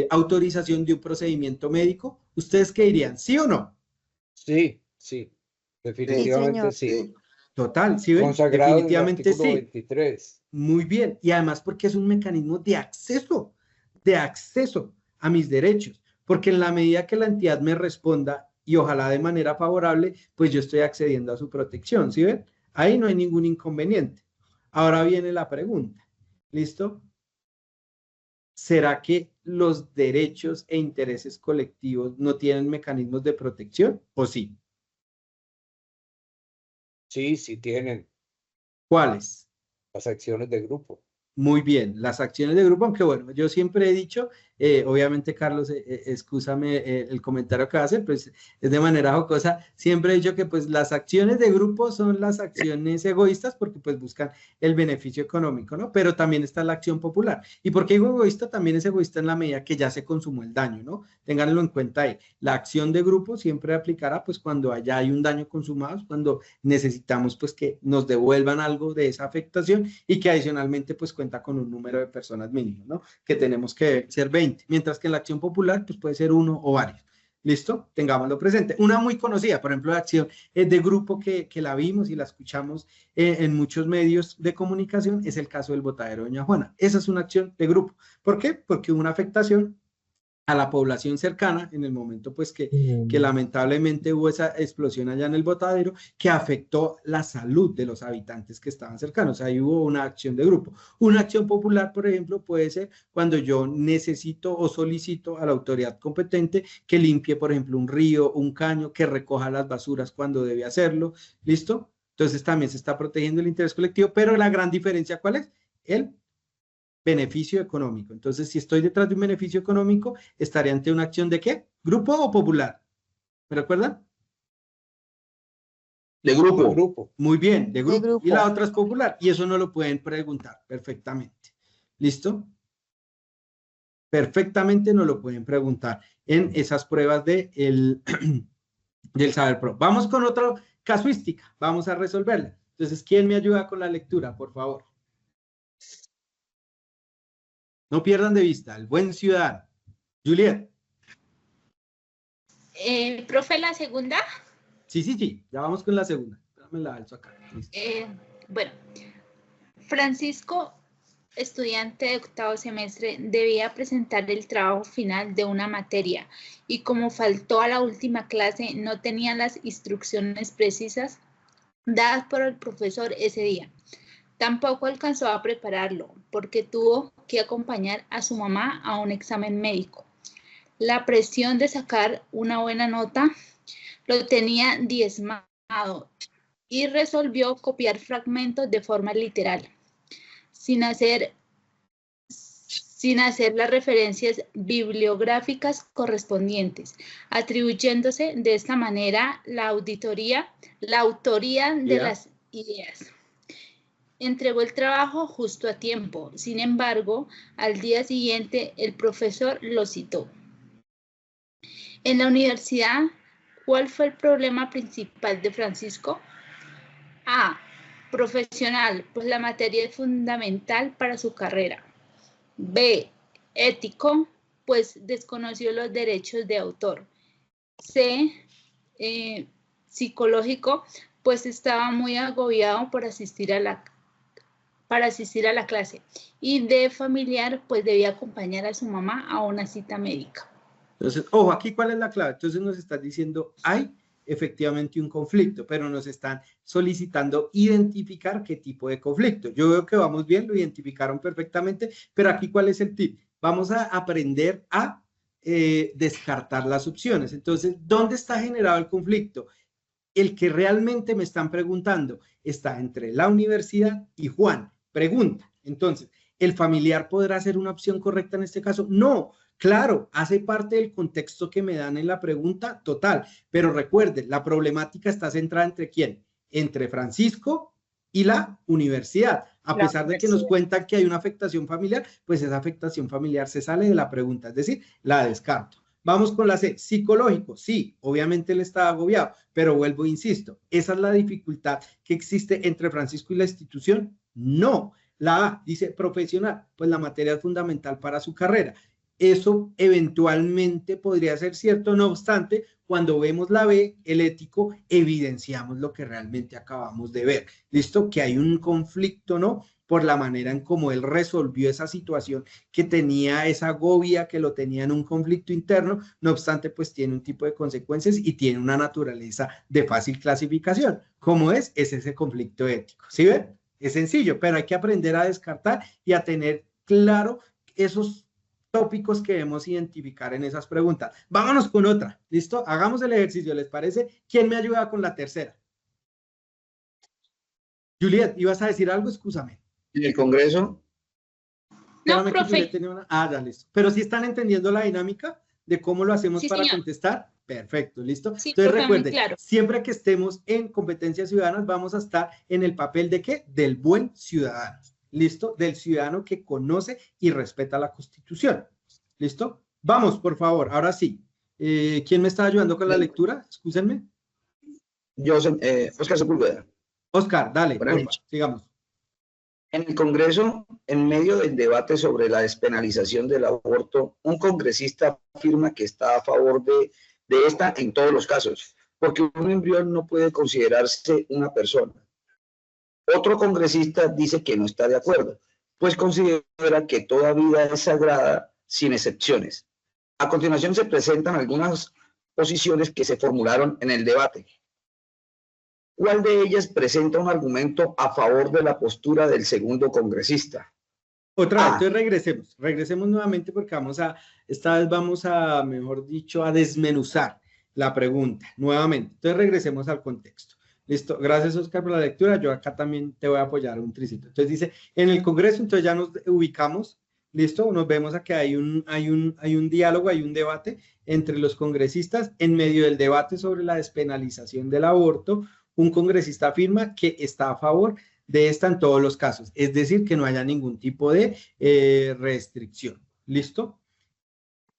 [SPEAKER 1] autorización de un procedimiento médico? ¿Ustedes qué dirían? ¿Sí o no?
[SPEAKER 4] Sí, sí, definitivamente sí.
[SPEAKER 1] Total, ¿sí ven?
[SPEAKER 4] Consagrado
[SPEAKER 1] Definitivamente
[SPEAKER 4] en el artículo
[SPEAKER 1] sí.
[SPEAKER 4] 23.
[SPEAKER 1] Muy bien, y además porque es un mecanismo de acceso a mis derechos, porque en la medida que la entidad me responda, y ojalá de manera favorable, pues yo estoy accediendo a su protección, ¿sí ven? Ahí no hay ningún inconveniente. Ahora viene la pregunta, ¿listo? ¿Será que los derechos e intereses colectivos no tienen mecanismos de protección o sí?
[SPEAKER 4] Sí, sí tienen.
[SPEAKER 1] ¿Cuáles?
[SPEAKER 4] Las acciones de grupo.
[SPEAKER 1] Muy bien, las acciones de grupo, aunque bueno, yo siempre he dicho Obviamente, Carlos, excúsame el comentario que va a hacer, pues es de manera jocosa. Siempre he dicho que pues las acciones de grupo son las acciones egoístas porque pues buscan el beneficio económico, ¿no? Pero también está la acción popular. ¿Y por qué digo egoísta? También es egoísta en la medida que ya se consumó el daño, ¿no? Ténganlo en cuenta ahí. La acción de grupo siempre aplicará pues cuando allá hay un daño consumado, cuando necesitamos pues que nos devuelvan algo de esa afectación y que adicionalmente pues cuenta con un número de personas mínimo, ¿no? Que tenemos que ser 20, mientras que en la acción popular pues puede ser uno o varios. ¿Listo? Tengámoslo presente. Una muy conocida, por ejemplo, la acción de grupo que la vimos y la escuchamos en muchos medios de comunicación es el caso del botadero de Doña Juana. Esa es una acción de grupo. ¿Por qué? Porque hubo una afectación a la población cercana en el momento pues que lamentablemente hubo esa explosión allá en el botadero que afectó la salud de los habitantes que estaban cercanos. Ahí hubo una acción de grupo. Una acción popular, por ejemplo, puede ser cuando yo necesito o solicito a la autoridad competente que limpie, por ejemplo, un río, un caño, que recoja las basuras cuando debe hacerlo. ¿Listo? Entonces también se está protegiendo el interés colectivo, pero la gran diferencia, ¿cuál es? El beneficio económico. Entonces, si estoy detrás de un beneficio económico, estaré ante una acción ¿de qué? ¿Grupo o popular? ¿Me recuerdan?
[SPEAKER 2] De grupo.
[SPEAKER 1] Muy bien, de grupo.
[SPEAKER 7] De grupo.
[SPEAKER 1] Y la otra es popular. Y eso no lo pueden preguntar perfectamente. ¿Listo? Perfectamente no lo pueden preguntar en esas pruebas del Saber Pro. Vamos con otra casuística. Vamos a resolverla. Entonces, ¿quién me ayuda con la lectura, por favor? No pierdan de vista, el buen ciudadano. Juliet.
[SPEAKER 6] Profe, la segunda.
[SPEAKER 1] Sí, ya vamos con la segunda. Me la alzo acá.
[SPEAKER 6] Bueno, Francisco, estudiante de octavo semestre, debía presentar el trabajo final de una materia y como faltó a la última clase, no tenía las instrucciones precisas dadas por el profesor ese día. Tampoco alcanzó a prepararlo porque tuvo que acompañar a su mamá a un examen médico. La presión de sacar una buena nota lo tenía diezmado y resolvió copiar fragmentos de forma literal, sin hacer las referencias bibliográficas correspondientes, atribuyéndose de esta manera la autoría de las ideas. Entregó el trabajo justo a tiempo. Sin embargo, al día siguiente el profesor lo citó. En la universidad, ¿cuál fue el problema principal de Francisco? A. Profesional, pues la materia es fundamental para su carrera. B. Ético, pues desconoció los derechos de autor. C. Psicológico, pues estaba muy agobiado por asistir a la clase. Y de familiar, pues debía acompañar a su mamá a una cita médica.
[SPEAKER 1] Entonces, ojo, aquí cuál es la clave. Entonces nos están diciendo, hay efectivamente un conflicto, pero nos están solicitando identificar qué tipo de conflicto. Yo veo que vamos bien, lo identificaron perfectamente, pero aquí cuál es el tip. Vamos a aprender a descartar las opciones. Entonces, ¿dónde está generado el conflicto? El que realmente me están preguntando está entre la universidad y Juan. Pregunta. Entonces, ¿el familiar podrá ser una opción correcta en este caso? No. Claro, hace parte del contexto que me dan en la pregunta, total. Pero recuerden, la problemática está centrada entre quién, entre Francisco y la universidad. A pesar de que nos cuentan que hay una afectación familiar, pues esa afectación familiar se sale de la pregunta, es decir, la descarto. Vamos con la C, psicológico. Sí, obviamente él está agobiado, pero vuelvo e insisto, ¿esa es la dificultad que existe entre Francisco y la institución? No. La A dice profesional, pues la materia es fundamental para su carrera. Eso eventualmente podría ser cierto, no obstante, cuando vemos la B, el ético, evidenciamos lo que realmente acabamos de ver. ¿Listo? Que hay un conflicto, ¿no? Por la manera en cómo él resolvió esa situación que tenía esa agobia, que lo tenía en un conflicto interno, no obstante, pues tiene un tipo de consecuencias y tiene una naturaleza de fácil clasificación. ¿Cómo es? Es ese conflicto ético. ¿Sí ven? Es sencillo, pero hay que aprender a descartar y a tener claro esos tópicos que debemos identificar en esas preguntas. Vámonos con otra, ¿listo? Hagamos el ejercicio, ¿les parece? ¿Quién me ayuda con la tercera? Juliet, ¿ibas a decir algo? Excúsame.
[SPEAKER 2] ¿En el Congreso?
[SPEAKER 1] Espérame que
[SPEAKER 6] profe.
[SPEAKER 1] Juliet tenía una... Ah, ya, listo. Pero si están entendiendo la dinámica de cómo lo hacemos
[SPEAKER 6] Sí,
[SPEAKER 1] para
[SPEAKER 6] señor.
[SPEAKER 1] contestar, perfecto, ¿listo?
[SPEAKER 6] Sí,
[SPEAKER 1] Entonces
[SPEAKER 6] profe, muy
[SPEAKER 1] recuerden,
[SPEAKER 6] claro.
[SPEAKER 1] siempre que estemos en competencias ciudadanas, vamos a estar en el papel de ¿qué? Del buen ciudadano, ¿listo? Del ciudadano que conoce y respeta la Constitución, ¿listo? Vamos, por favor, ahora sí. ¿Quién me está ayudando con la lectura? Excúsenme.
[SPEAKER 12] Yo, Oscar Sepúlveda.
[SPEAKER 1] Oscar, dale,
[SPEAKER 12] Buenas
[SPEAKER 1] porfa,
[SPEAKER 12] noches.
[SPEAKER 1] sigamos.
[SPEAKER 12] En el Congreso, en medio del debate sobre la despenalización del aborto, un congresista afirma que está a favor de esta en todos los casos, porque un embrión no puede considerarse una persona. Otro congresista dice que no está de acuerdo, pues considera que toda vida es sagrada sin excepciones. A continuación se presentan algunas posiciones que se formularon en el debate. ¿Cuál de ellas presenta un argumento a favor de la postura del segundo congresista?
[SPEAKER 1] Otra vez, entonces regresemos nuevamente porque esta vez vamos a, mejor dicho, a desmenuzar la pregunta nuevamente. Entonces regresemos al contexto. Listo, gracias Oscar por la lectura, yo acá también te voy a apoyar un tricito. Entonces dice, en el Congreso, entonces ya nos ubicamos, listo, nos vemos aquí, hay un diálogo, hay un debate entre los congresistas. En medio del debate sobre la despenalización del aborto, un congresista afirma que está a favor de esta en todos los casos, es decir, que no haya ningún tipo de restricción, ¿listo?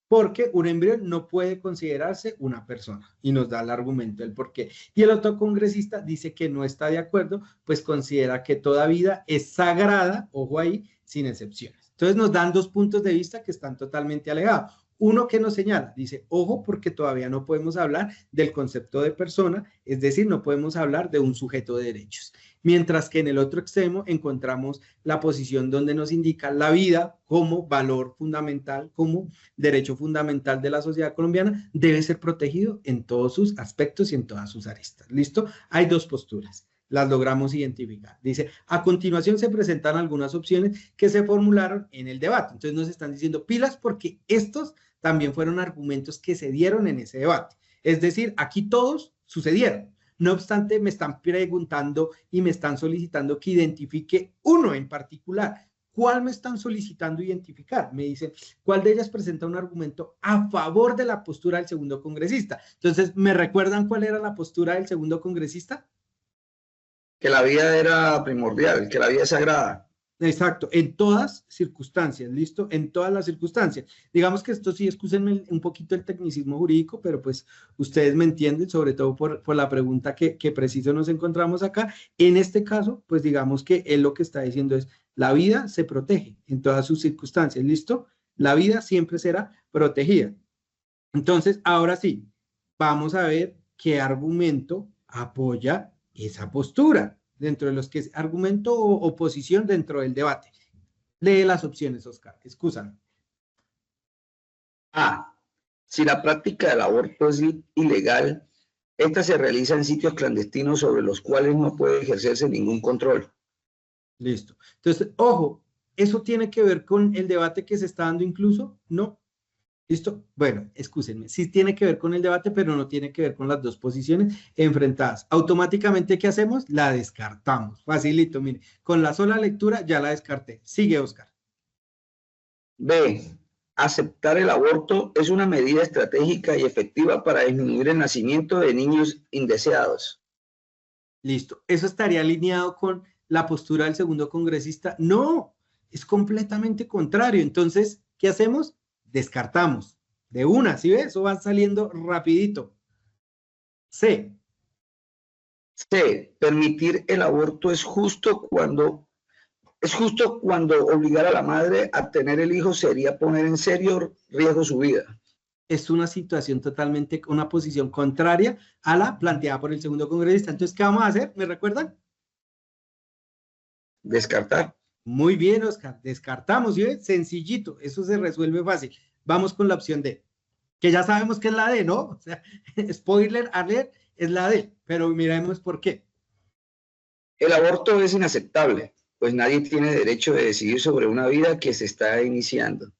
[SPEAKER 1] Porque un embrión no puede considerarse una persona, y nos da el argumento del por qué. Y el otro congresista dice que no está de acuerdo, pues considera que toda vida es sagrada, ojo ahí, sin excepciones. Entonces nos dan dos puntos de vista que están totalmente alejados. Uno que nos señala, dice, ojo, porque todavía no podemos hablar del concepto de persona, es decir, no podemos hablar de un sujeto de derechos. Mientras que en el otro extremo encontramos la posición donde nos indica la vida como valor fundamental, como derecho fundamental de la sociedad colombiana, debe ser protegido en todos sus aspectos y en todas sus aristas. ¿Listo? Hay dos posturas. Las logramos identificar. Dice, a continuación se presentan algunas opciones que se formularon en el debate. Entonces nos están diciendo pilas porque estos también fueron argumentos que se dieron en ese debate. Es decir, aquí todos sucedieron. No obstante, me están preguntando y me están solicitando que identifique uno en particular. ¿Cuál me están solicitando identificar? Me dicen, ¿cuál de ellas presenta un argumento a favor de la postura del segundo congresista? Entonces, ¿me recuerdan cuál era la postura del segundo congresista?
[SPEAKER 12] Que la vida era primordial, que la vida es sagrada.
[SPEAKER 1] Exacto, en todas circunstancias, ¿listo? En todas las circunstancias. Digamos que esto sí, excúsenme un poquito el tecnicismo jurídico, pero pues ustedes me entienden, sobre todo por la pregunta que preciso nos encontramos acá. En este caso, pues digamos que él lo que está diciendo es, la vida se protege en todas sus circunstancias, ¿listo? La vida siempre será protegida. Entonces, ahora sí, vamos a ver qué argumento apoya esa postura. Dentro de los que es argumento o oposición dentro del debate. Lee las opciones, Oscar. Excúsame.
[SPEAKER 12] A. Si la práctica del aborto es ilegal, esta se realiza en sitios clandestinos sobre los cuales no puede ejercerse ningún control.
[SPEAKER 1] Listo. Entonces, ojo, ¿eso tiene que ver con el debate que se está dando incluso? No. ¿Listo? Bueno, excúsenme, sí tiene que ver con el debate, pero no tiene que ver con las dos posiciones enfrentadas. Automáticamente, ¿qué hacemos? La descartamos. Facilito, mire, con la sola lectura ya la descarté. Sigue, Oscar.
[SPEAKER 12] B. Aceptar el aborto es una medida estratégica y efectiva para disminuir el nacimiento de niños indeseados.
[SPEAKER 1] Listo. ¿Eso estaría alineado con la postura del segundo congresista? No, es completamente contrario. Entonces, ¿qué hacemos? Descartamos de una, ¿sí ves? Eso va saliendo rapidito. C.
[SPEAKER 12] C. Permitir el aborto es justo cuando obligar a la madre a tener el hijo sería poner en serio riesgo su vida.
[SPEAKER 1] Es una situación totalmente, una posición contraria a la planteada por el segundo congresista. Entonces, ¿qué vamos a hacer? ¿Me recuerdan?
[SPEAKER 12] Descartar.
[SPEAKER 1] Muy bien, Oscar, descartamos, ¿sí ves? Sencillito, eso se resuelve fácil. Vamos con la opción D, que ya sabemos que es la D, ¿no? O sea, spoiler alert, es la D, pero miremos por qué.
[SPEAKER 12] El aborto es inaceptable, pues nadie tiene derecho de decidir sobre una vida que se está iniciando.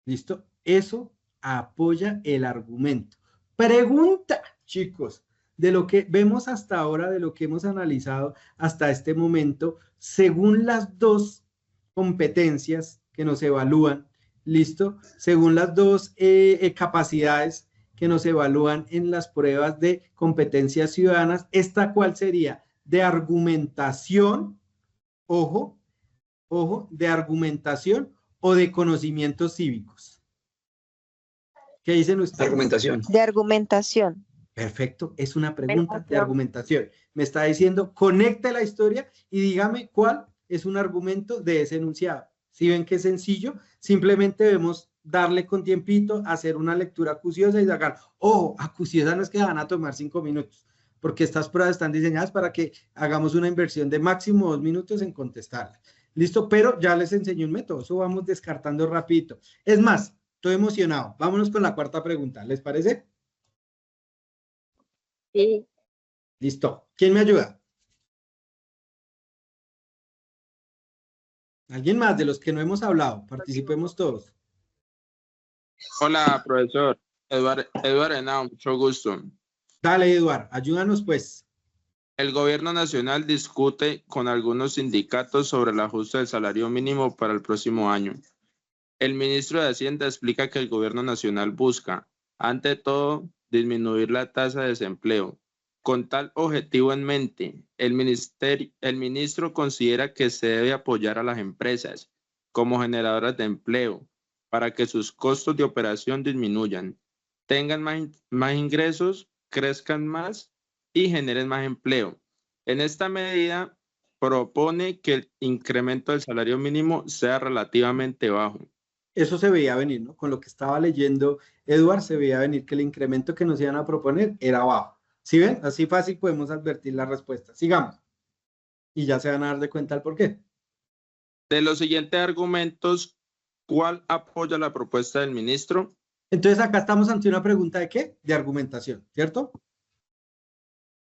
[SPEAKER 1] ¿Listo? Eso apoya el argumento. Pregunta, chicos, de lo que vemos hasta ahora, de lo que hemos analizado hasta este momento, según las dos competencias que nos evalúan, ¿listo? Según las dos capacidades que nos evalúan en las pruebas de competencias ciudadanas, ¿esta cuál sería? De argumentación, ojo, de argumentación o de conocimientos cívicos. ¿Qué dicen ustedes?
[SPEAKER 12] Argumentación.
[SPEAKER 7] De argumentación.
[SPEAKER 1] Perfecto, es una pregunta de argumentación. Me está diciendo, conecte la historia y dígame cuál es un argumento de ese enunciado. Si ven que es sencillo, simplemente debemos darle con tiempito, hacer una lectura acuciosa y sacar, ojo, acuciosa no es que van a tomar 5 minutos, porque estas pruebas están diseñadas para que hagamos una inversión de máximo 2 minutos en contestarlas. ¿Listo? Pero ya les enseñé un método, eso vamos descartando rapidito. Es más, estoy emocionado. Vámonos con la cuarta pregunta, ¿les parece?
[SPEAKER 9] Sí.
[SPEAKER 1] Listo. ¿Quién me ayuda? ¿Alguien más de los que no hemos hablado? Participemos todos.
[SPEAKER 2] Hola, profesor. Eduardo Henao, mucho gusto.
[SPEAKER 1] Dale, Eduardo, ayúdanos pues.
[SPEAKER 2] El gobierno nacional discute con algunos sindicatos sobre el ajuste del salario mínimo para el próximo año. El ministro de Hacienda explica que el gobierno nacional busca, ante todo, disminuir la tasa de desempleo. Con tal objetivo en mente, el ministro considera que se debe apoyar a las empresas como generadoras de empleo para que sus costos de operación disminuyan, tengan más ingresos, crezcan más y generen más empleo. En esta medida, propone que el incremento del salario mínimo sea relativamente bajo.
[SPEAKER 1] Eso se veía venir, ¿no? Con lo que estaba leyendo Eduardo, se veía venir que el incremento que nos iban a proponer era bajo. ¿Sí ven? Así fácil podemos advertir la respuesta. Sigamos. Y ya se van a dar de cuenta el por qué.
[SPEAKER 2] De los siguientes argumentos, ¿cuál apoya la propuesta del ministro?
[SPEAKER 1] Entonces acá estamos ante una pregunta de ¿qué? De argumentación, ¿cierto?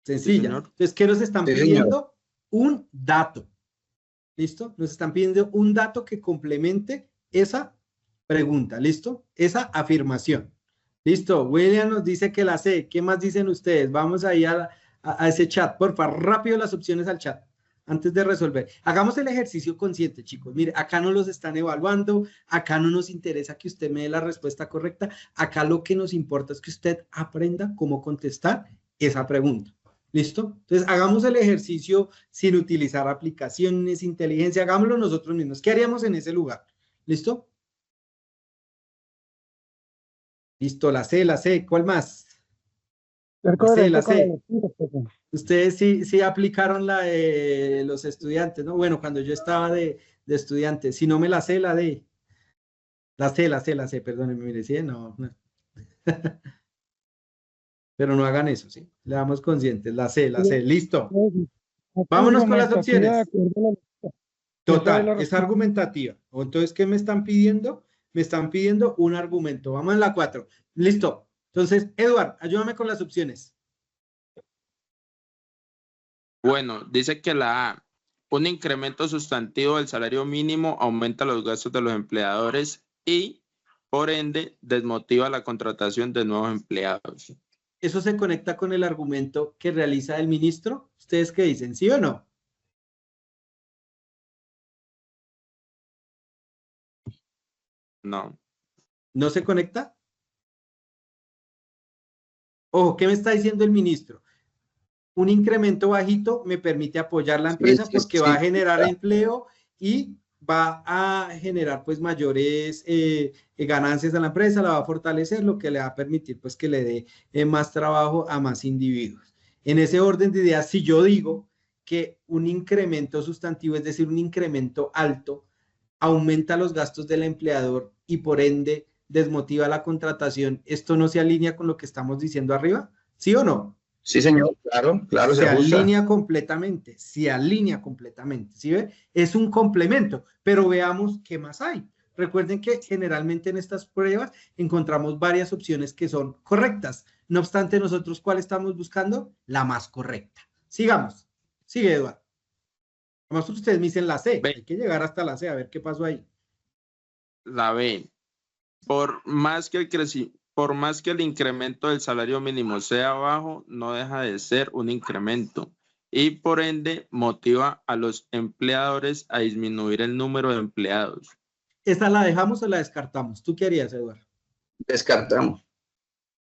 [SPEAKER 1] Sencilla.
[SPEAKER 2] Sí,
[SPEAKER 1] entonces, ¿qué nos están pidiendo? Un dato. ¿Listo? Nos están pidiendo un dato que complemente esa pregunta. ¿Listo? Esa afirmación. Listo. William nos dice que la sé. ¿Qué más dicen ustedes? Vamos ahí a ese chat. Por favor, rápido las opciones al chat antes de resolver. Hagamos el ejercicio consciente, chicos. Mire, acá no los están evaluando. Acá no nos interesa que usted me dé la respuesta correcta. Acá lo que nos importa es que usted aprenda cómo contestar esa pregunta. ¿Listo? Entonces, hagamos el ejercicio sin utilizar aplicaciones, inteligencia, hagámoslo nosotros mismos. ¿Qué haríamos en ese lugar? ¿Listo? Listo, la C. ¿Cuál más? La C. Ustedes sí aplicaron la de los estudiantes, ¿no? Bueno, cuando yo estaba de estudiante, si no me la sé, la D. La C, perdónenme, mire, ¿sí? No. Pero no hagan eso, ¿sí? Le damos conscientes. La C, listo. Vámonos con las opciones. Total, es argumentativa. Entonces, ¿qué me están pidiendo? Me están pidiendo un argumento. Vamos en la 4. Listo. Entonces, Eduardo, ayúdame con las opciones.
[SPEAKER 2] Bueno, dice que la A, un incremento sustantivo del salario mínimo aumenta los gastos de los empleadores y, por ende, desmotiva la contratación de nuevos empleados.
[SPEAKER 1] ¿Eso se conecta con el argumento que realiza el ministro? ¿Ustedes qué dicen? ¿Sí o no?
[SPEAKER 2] No.
[SPEAKER 1] ¿No se conecta? Ojo, ¿qué me está diciendo el ministro? Un incremento bajito me permite apoyar la empresa porque va a generar empleo y va a generar pues mayores ganancias a la empresa, la va a fortalecer, lo que le va a permitir pues que le dé más trabajo a más individuos. En ese orden de ideas, si yo digo que un incremento sustantivo, es decir, un incremento alto, aumenta los gastos del empleador y por ende desmotiva la contratación, ¿esto no se alinea con lo que estamos diciendo arriba? ¿Sí o no?
[SPEAKER 12] Sí, señor, claro.
[SPEAKER 1] Se alinea completamente, ¿sí ve? Es un complemento, pero veamos qué más hay. Recuerden que generalmente en estas pruebas encontramos varias opciones que son correctas. No obstante, nosotros, ¿cuál estamos buscando? La más correcta. Sigamos. Sigue, Eduardo. Además, ustedes me dicen la C. Hay que llegar hasta la C, a ver qué pasó ahí.
[SPEAKER 2] La B. Por más que el incremento del salario mínimo sea bajo, no deja de ser un incremento y por ende motiva a los empleadores a disminuir el número de empleados.
[SPEAKER 1] ¿Esta la dejamos o la descartamos? ¿Tú qué harías, Eduardo?
[SPEAKER 12] Descartamos.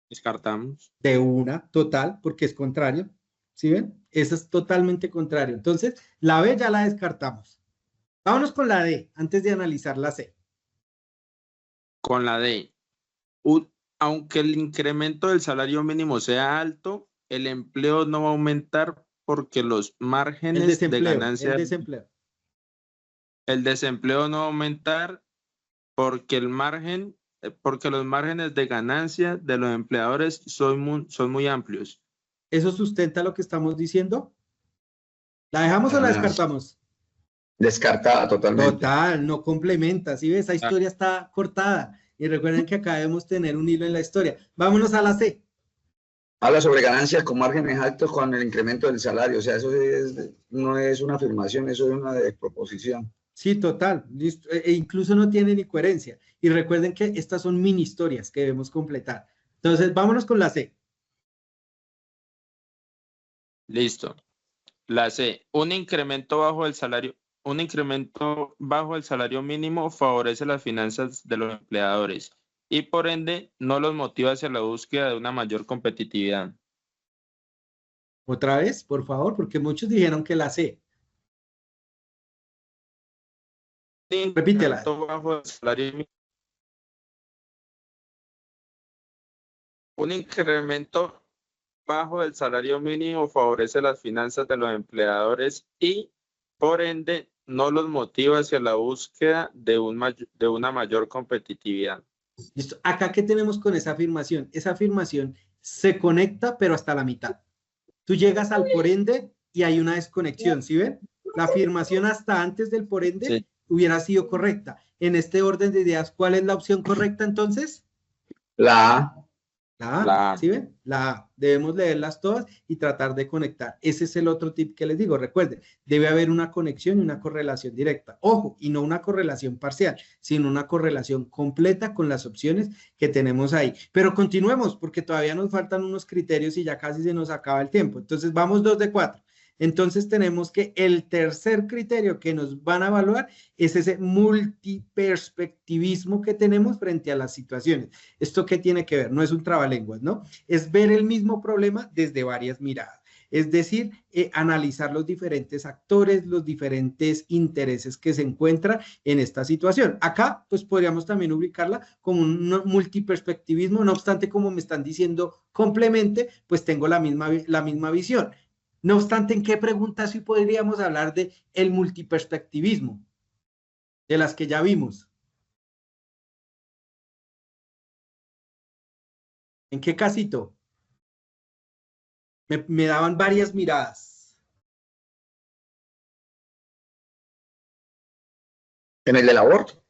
[SPEAKER 2] Descartamos.
[SPEAKER 1] De una, total, porque es contrario. ¿Sí ven? Esa es totalmente contrario. Entonces, la B ya la descartamos. Vámonos con la D, antes de analizar la C.
[SPEAKER 2] Con la D. Aunque el incremento del salario mínimo sea alto, el empleo no va a aumentar porque los márgenes de ganancia. El desempleo no va a aumentar porque porque los márgenes de ganancia de los empleadores son muy amplios.
[SPEAKER 1] ¿Eso sustenta lo que estamos diciendo? ¿La dejamos o la descartamos?
[SPEAKER 12] Descartada totalmente.
[SPEAKER 1] Total, no complementa. ¿Sí ves? Esa historia está cortada. Y recuerden que acá debemos tener un hilo en la historia. Vámonos a la C.
[SPEAKER 12] Habla sobre ganancias con márgenes altos con el incremento del salario. O sea, eso no es una afirmación, eso es una desproposición.
[SPEAKER 1] Sí, total. Listo. Incluso no tiene ni coherencia. Y recuerden que estas son mini historias que debemos completar. Entonces, vámonos con la C.
[SPEAKER 2] Listo. La C. Un incremento bajo el salario mínimo favorece las finanzas de los empleadores y por ende no los motiva hacia la búsqueda de una mayor competitividad.
[SPEAKER 1] Otra vez, por favor, porque muchos dijeron que la C. Repítela.
[SPEAKER 2] Un incremento bajo el salario mínimo favorece las finanzas de los empleadores y por ende no los motiva hacia la búsqueda de una mayor competitividad.
[SPEAKER 1] Listo. Acá, ¿qué tenemos con esa afirmación? Esa afirmación se conecta, pero hasta la mitad. Tú llegas al por ende y hay una desconexión, ¿sí ven? La afirmación hasta antes del por ende hubiera sido correcta. En este orden de ideas, ¿cuál es la opción correcta entonces?
[SPEAKER 12] La A.
[SPEAKER 1] La A, ¿sí ven? La A. Debemos leerlas todas y tratar de conectar. Ese es el otro tip que les digo. Recuerden, debe haber una conexión y una correlación directa. Ojo, y no una correlación parcial, sino una correlación completa con las opciones que tenemos ahí. Pero continuemos, porque todavía nos faltan unos criterios y ya casi se nos acaba el tiempo. Entonces, vamos 2 de 4. Entonces tenemos que el tercer criterio que nos van a evaluar es ese multiperspectivismo que tenemos frente a las situaciones. ¿Esto qué tiene que ver? No es un trabalenguas, ¿no? Es ver el mismo problema desde varias miradas. Es decir, analizar los diferentes actores, los diferentes intereses que se encuentran en esta situación. Acá, pues podríamos también ubicarla como un multiperspectivismo, no obstante, como me están diciendo, complemente, pues tengo la misma visión. No obstante, ¿en qué preguntas sí podríamos hablar de el multiperspectivismo? De las que ya vimos. ¿En qué casito? Me daban varias miradas.
[SPEAKER 12] En el del aborto.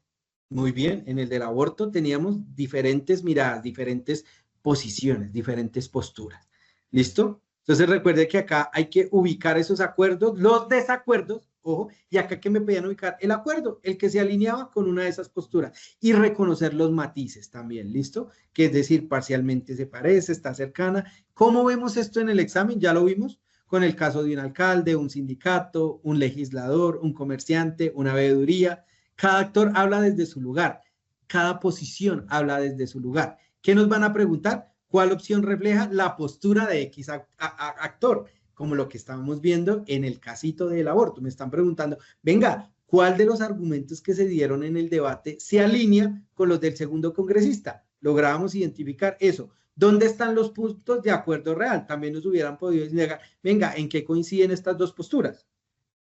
[SPEAKER 1] Muy bien, en el del aborto teníamos diferentes miradas, diferentes posiciones, diferentes posturas. ¿Listo? Entonces recuerde que acá hay que ubicar esos acuerdos, los desacuerdos, ojo, y acá que me pedían ubicar el acuerdo, el que se alineaba con una de esas posturas y reconocer los matices también, ¿listo? Que es decir, parcialmente se parece, está cercana. ¿Cómo vemos esto en el examen? Ya lo vimos con el caso de un alcalde, un sindicato, un legislador, un comerciante, una veeduría. Cada actor habla desde su lugar, cada posición habla desde su lugar. ¿Qué nos van a preguntar? ¿Cuál opción refleja la postura de X actor? Como lo que estábamos viendo en el casito del aborto. Me están preguntando, venga, ¿cuál de los argumentos que se dieron en el debate se alinea con los del segundo congresista? Lográbamos identificar eso. ¿Dónde están los puntos de acuerdo real? También nos hubieran podido negar, venga, ¿en qué coinciden estas dos posturas?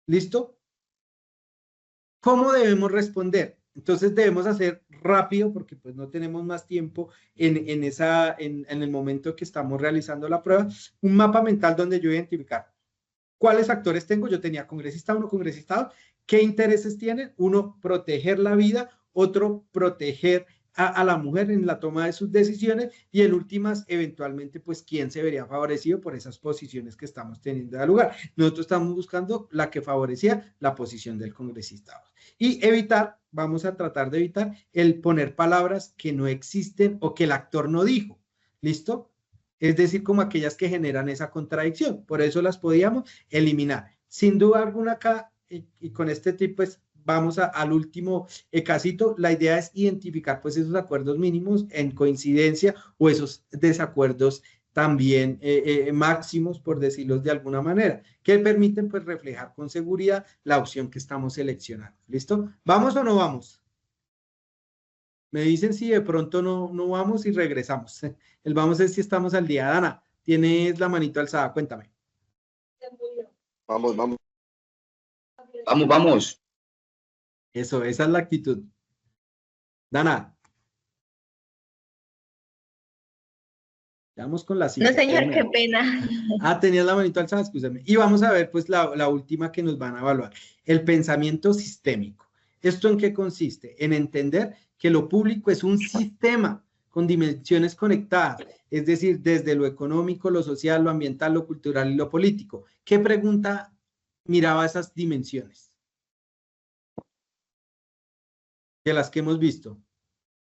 [SPEAKER 1] ¿Listo? ¿Cómo debemos responder? Entonces debemos hacer rápido porque pues no tenemos más tiempo en el momento que estamos realizando la prueba, un mapa mental donde yo identificar cuáles actores tengo. Yo tenía congresista 1, congresista 2, qué intereses tienen. Uno, proteger la vida, otro, proteger a la mujer en la toma de sus decisiones y en últimas, eventualmente, pues quién se vería favorecido por esas posiciones que estamos teniendo de lugar. Nosotros estamos buscando la que favorecía la posición del congresista 2. Y evitar, vamos a tratar de evitar el poner palabras que no existen o que el actor no dijo. ¿Listo? Es decir, como aquellas que generan esa contradicción. Por eso las podíamos eliminar. Sin duda alguna acá, y con este tip, pues vamos al último casito. La idea es identificar pues esos acuerdos mínimos en coincidencia o esos desacuerdos también máximos, por decirlo de alguna manera, que permiten pues reflejar con seguridad la opción que estamos seleccionando. ¿Listo? ¿Vamos o no vamos? Me dicen si de pronto no vamos y regresamos. El vamos es si estamos al día. Dana, tienes la manito alzada, cuéntame.
[SPEAKER 11] Vamos, vamos.
[SPEAKER 12] Vamos, vamos.
[SPEAKER 1] Eso, esa es la actitud. Dana. Vamos con la cita.
[SPEAKER 10] No, señor, qué pena.
[SPEAKER 1] Tenías la manito alzada, escúchame. Y vamos a ver, pues, la última que nos van a evaluar. El pensamiento sistémico. ¿Esto en qué consiste? En entender que lo público es un sistema con dimensiones conectadas, es decir, desde lo económico, lo social, lo ambiental, lo cultural y lo político. ¿Qué pregunta miraba esas dimensiones? De las que hemos visto.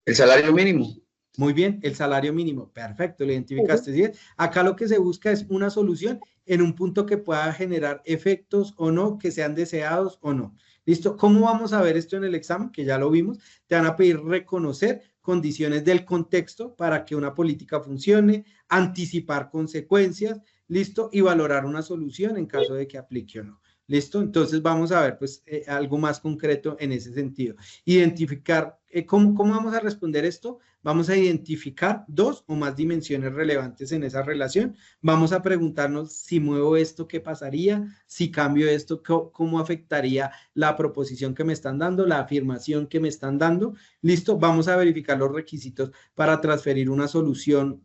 [SPEAKER 12] El salario mínimo.
[SPEAKER 1] Muy bien, el salario mínimo. Perfecto, lo identificaste. ¿Sí? Acá lo que se busca es una solución en un punto que pueda generar efectos o no, que sean deseados o no. ¿Listo? ¿Cómo vamos a ver esto en el examen? Que ya lo vimos. Te van a pedir reconocer condiciones del contexto para que una política funcione, anticipar consecuencias, ¿listo? Y valorar una solución en caso de que aplique o no. ¿Listo? Entonces vamos a ver pues algo más concreto en ese sentido. Identificar, ¿cómo vamos a responder esto? Vamos a identificar dos o más dimensiones relevantes en esa relación. Vamos a preguntarnos si muevo esto, ¿qué pasaría? Si cambio esto, ¿cómo afectaría la proposición que me están dando, la afirmación que me están dando? ¿Listo? Vamos a verificar los requisitos para transferir una solución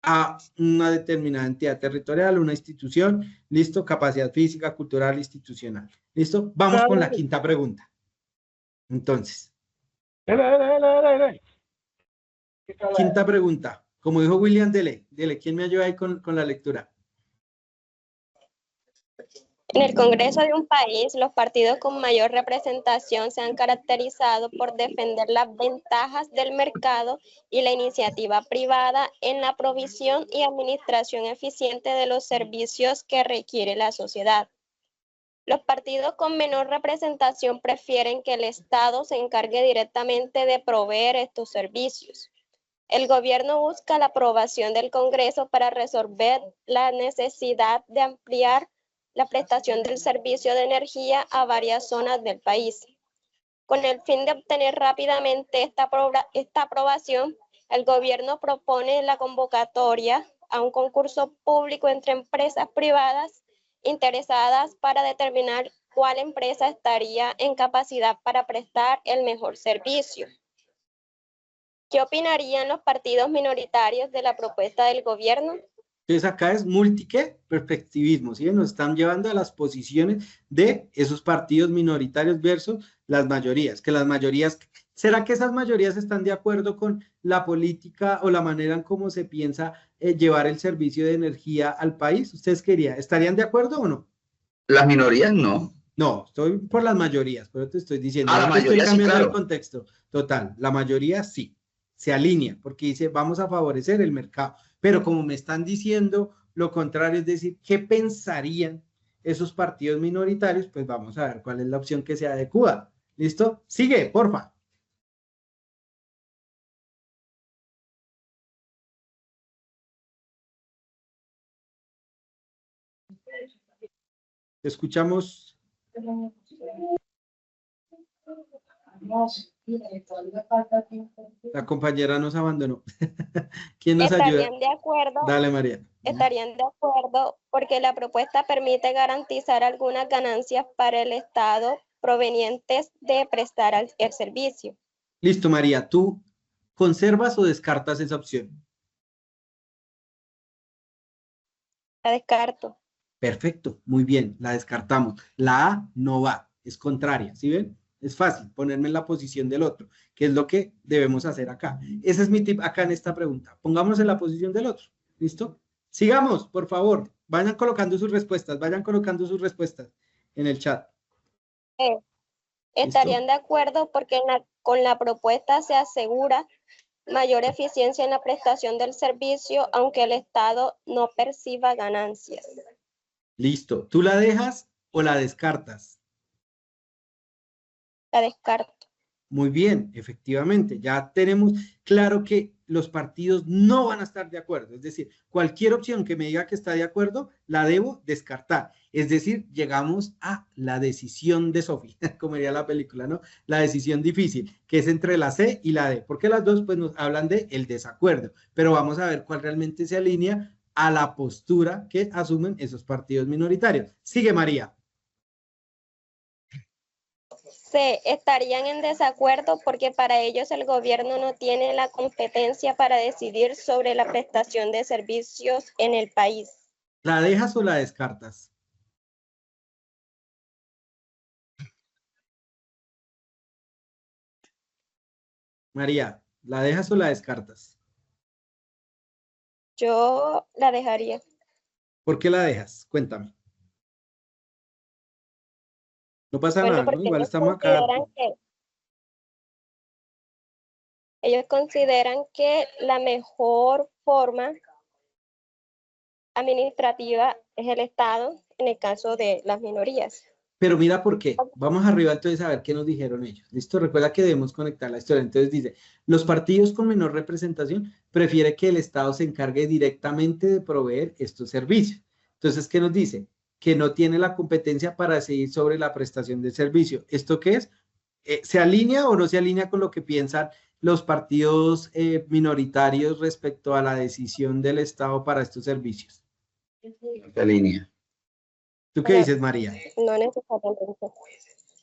[SPEAKER 1] a una determinada entidad territorial, una institución, ¿listo? Capacidad física, cultural, institucional, ¿listo? Vamos con la quinta pregunta. Entonces, quinta pregunta, como dijo William, dele, ¿quién me ayuda ahí con la lectura?
[SPEAKER 9] En el Congreso de un país, los partidos con mayor representación se han caracterizado por defender las ventajas del mercado y la iniciativa privada en la provisión y administración eficiente de los servicios que requiere la sociedad. Los partidos con menor representación prefieren que el Estado se encargue directamente de proveer estos servicios. El gobierno busca la aprobación del Congreso para resolver la necesidad de ampliar la prestación del servicio de energía a varias zonas del país. Con el fin de obtener rápidamente esta aprobación, el gobierno propone la convocatoria a un concurso público entre empresas privadas interesadas para determinar cuál empresa estaría en capacidad para prestar el mejor servicio. ¿Qué opinarían los partidos minoritarios de la propuesta del gobierno?
[SPEAKER 1] Entonces acá es multiperspectivismo, ¿sí? Nos están llevando a las posiciones de esos partidos minoritarios versus las mayorías, que las mayorías, ¿será que esas mayorías están de acuerdo con la política o la manera en cómo se piensa llevar el servicio de energía al país? ¿Ustedes estarían de acuerdo o no?
[SPEAKER 12] Las minorías no.
[SPEAKER 1] No, estoy por las mayorías, pero te estoy diciendo,
[SPEAKER 12] la mayoría
[SPEAKER 1] estoy cambiando
[SPEAKER 12] sí, claro.
[SPEAKER 1] el contexto. Total, la mayoría sí, se alinea, porque dice, vamos a favorecer el mercado. Pero como me están diciendo lo contrario, es decir, ¿qué pensarían esos partidos minoritarios? Pues vamos a ver cuál es la opción que se adecua. ¿Listo? Sigue, porfa. Escuchamos. La compañera nos abandonó. ¿Quién nos ayuda?
[SPEAKER 9] ¿Estarían de acuerdo?
[SPEAKER 1] Dale, María.
[SPEAKER 9] Estarían de acuerdo porque la propuesta permite garantizar algunas ganancias para el Estado provenientes de prestar el servicio.
[SPEAKER 1] Listo, María. ¿Tú conservas o descartas esa opción?
[SPEAKER 9] La descarto.
[SPEAKER 1] Perfecto, muy bien, la descartamos. La A no va, es contraria, ¿sí ven? Es fácil ponerme en la posición del otro, que es lo que debemos hacer acá. Ese es mi tip acá en esta pregunta. Pongámonos en la posición del otro, ¿listo? Sigamos, por favor. Vayan colocando sus respuestas en el chat.
[SPEAKER 9] Estarían de acuerdo porque con la propuesta se asegura mayor eficiencia en la prestación del servicio, aunque el Estado no perciba ganancias.
[SPEAKER 1] Listo. ¿Tú la dejas o la descartas?
[SPEAKER 9] La descarto.
[SPEAKER 1] Muy bien, efectivamente, ya tenemos claro que los partidos no van a estar de acuerdo, es decir, cualquier opción que me diga que está de acuerdo, la debo descartar, es decir, llegamos a la decisión de Sophie, como diría la película, ¿no? La decisión difícil, que es entre la C y la D, porque las dos pues nos hablan de el desacuerdo, pero vamos a ver cuál realmente se alinea a la postura que asumen esos partidos minoritarios. Sigue María.
[SPEAKER 9] C. Estarían en desacuerdo porque para ellos el gobierno no tiene la competencia para decidir sobre la prestación de servicios en el país.
[SPEAKER 1] ¿La dejas o la descartas? María, ¿la dejas o la descartas?
[SPEAKER 9] Yo la dejaría.
[SPEAKER 1] ¿Por qué la dejas? Cuéntame. No pasa
[SPEAKER 9] Bueno,
[SPEAKER 1] nada, ¿no?
[SPEAKER 9] porque
[SPEAKER 1] Igual
[SPEAKER 9] ellos
[SPEAKER 1] estamos acá.
[SPEAKER 9] consideran que la mejor forma administrativa es el Estado en el caso de las minorías.
[SPEAKER 1] Pero mira por qué. Vamos arriba entonces a ver qué nos dijeron ellos. Listo, recuerda que debemos conectar la historia. Entonces dice, los partidos con menor representación prefieren que el Estado se encargue directamente de proveer estos servicios. Entonces, ¿qué nos dice? Que no tiene la competencia para decidir sobre la prestación de servicio. ¿Esto qué es? ¿Se alinea o no se alinea con lo que piensan los partidos minoritarios respecto a la decisión del Estado para estos servicios?
[SPEAKER 12] Se alinea.
[SPEAKER 1] ¿Tú qué dices, María?
[SPEAKER 9] No necesariamente.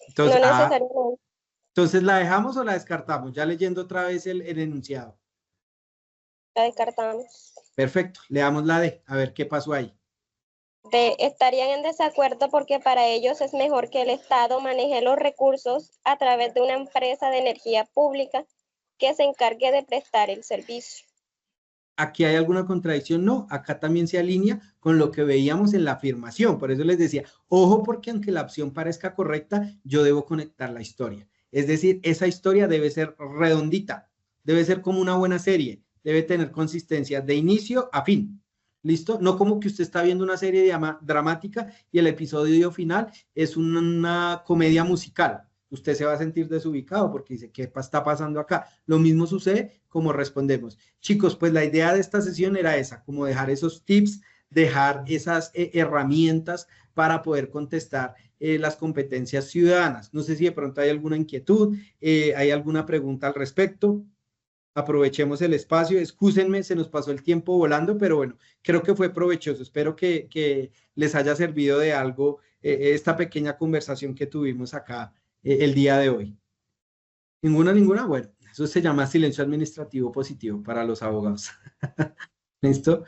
[SPEAKER 1] Entonces,
[SPEAKER 9] No necesariamente.
[SPEAKER 1] Entonces, ¿la dejamos o la descartamos? Ya leyendo otra vez el enunciado.
[SPEAKER 9] La descartamos.
[SPEAKER 1] Perfecto, leamos la D, a ver qué pasó ahí.
[SPEAKER 9] D. Estarían en desacuerdo porque para ellos es mejor que el Estado maneje los recursos a través de una empresa de energía pública que se encargue de prestar el servicio.
[SPEAKER 1] ¿Aquí hay alguna contradicción? No, acá también se alinea con lo que veíamos en la afirmación. Por eso les decía, ojo, porque aunque la opción parezca correcta, yo debo conectar la historia. Es decir, esa historia debe ser redondita, debe ser como una buena serie, debe tener consistencia de inicio a fin. ¿Listo? No como que usted está viendo una serie dramática y el episodio final es una comedia musical. Usted se va a sentir desubicado porque dice, ¿qué está pasando acá? Lo mismo sucede como respondemos. Chicos, pues la idea de esta sesión era esa, como dejar esos tips, dejar esas herramientas para poder contestar las competencias ciudadanas. No sé si de pronto hay alguna inquietud, hay alguna pregunta al respecto. Aprovechemos el espacio, excúsenme, se nos pasó el tiempo volando, pero bueno, creo que fue provechoso. Espero que les haya servido de algo esta pequeña conversación que tuvimos acá el día de hoy. ¿Ninguna? Bueno, eso se llama silencio administrativo positivo para los abogados. ¿Listo?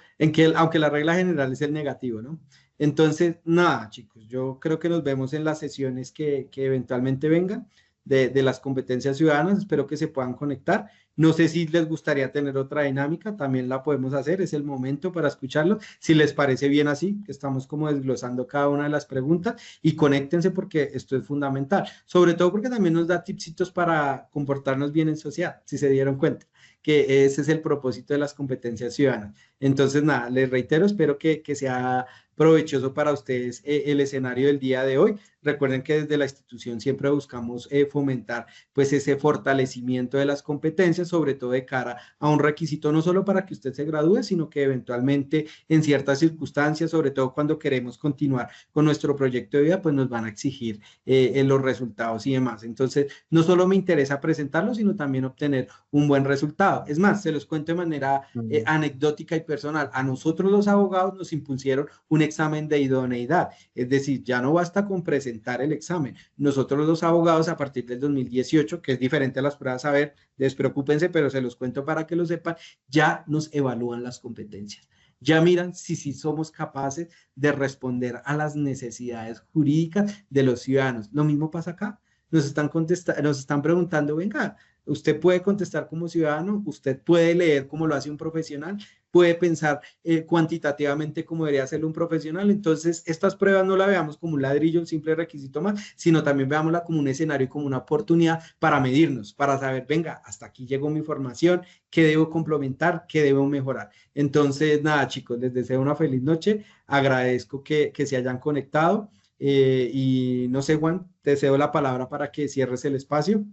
[SPEAKER 1] Aunque la regla general es el negativo, ¿no? Entonces, nada, chicos, yo creo que nos vemos en las sesiones que eventualmente vengan de las competencias ciudadanas. Espero que se puedan conectar. No sé si les gustaría tener otra dinámica, también la podemos hacer, es el momento para escucharlo. Si les parece bien así, que estamos como desglosando cada una de las preguntas y conéctense porque esto es fundamental. Sobre todo porque también nos da tipsitos para comportarnos bien en sociedad, si se dieron cuenta, que ese es el propósito de las competencias ciudadanas. Entonces, nada, les reitero, espero que sea provechoso para ustedes el escenario del día de hoy. Recuerden que desde la institución siempre buscamos fomentar pues ese fortalecimiento de las competencias, sobre todo de cara a un requisito no solo para que usted se gradúe, sino que eventualmente en ciertas circunstancias, sobre todo cuando queremos continuar con nuestro proyecto de vida, pues nos van a exigir los resultados y demás. Entonces, no solo me interesa presentarlo, sino también obtener un buen resultado. Es más, se los cuento de manera anecdótica y personal. A nosotros los abogados nos impusieron un examen de idoneidad, es decir, ya no basta con presentar el examen. Nosotros los abogados a partir del 2018, que es diferente a las pruebas, a ver, despreocúpense, pero se los cuento para que lo sepan, ya nos evalúan las competencias. Ya miran si somos capaces de responder a las necesidades jurídicas de los ciudadanos. Lo mismo pasa acá. Nos están preguntando, venga, usted puede contestar como ciudadano, usted puede leer como lo hace un profesional, puede pensar cuantitativamente como debería hacerlo un profesional. Entonces, estas pruebas no las veamos como un ladrillo, un simple requisito más, sino también veámosla como un escenario y como una oportunidad para medirnos, para saber, venga, hasta aquí llegó mi formación, qué debo complementar, qué debo mejorar. Entonces, nada, chicos, les deseo una feliz noche, agradezco que se hayan conectado. Y no sé, Juan, te cedo la palabra para que cierres el espacio.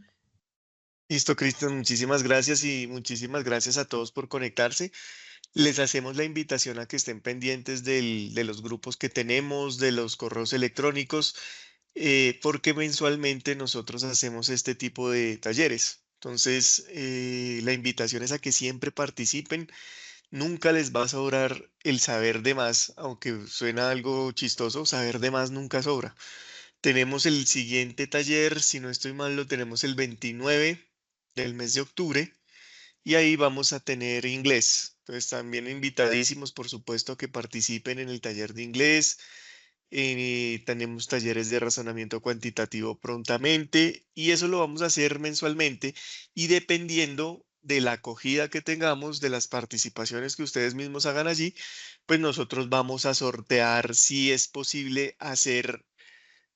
[SPEAKER 13] Listo, Cristian, muchísimas gracias y muchísimas gracias a todos por conectarse. Les hacemos la invitación a que estén pendientes de los grupos que tenemos, de los correos electrónicos, porque mensualmente nosotros hacemos este tipo de talleres. Entonces, la invitación es a que siempre participen. Nunca les va a sobrar el saber de más, aunque suena algo chistoso, saber de más nunca sobra. Tenemos el siguiente taller, si no estoy mal, lo tenemos el 29 del mes de octubre y ahí vamos a tener inglés. Entonces también invitadísimos, por supuesto, a que participen en el taller de inglés. Tenemos talleres de razonamiento cuantitativo prontamente y eso lo vamos a hacer mensualmente y dependiendo de la acogida que tengamos, de las participaciones que ustedes mismos hagan allí, pues nosotros vamos a sortear si es posible hacer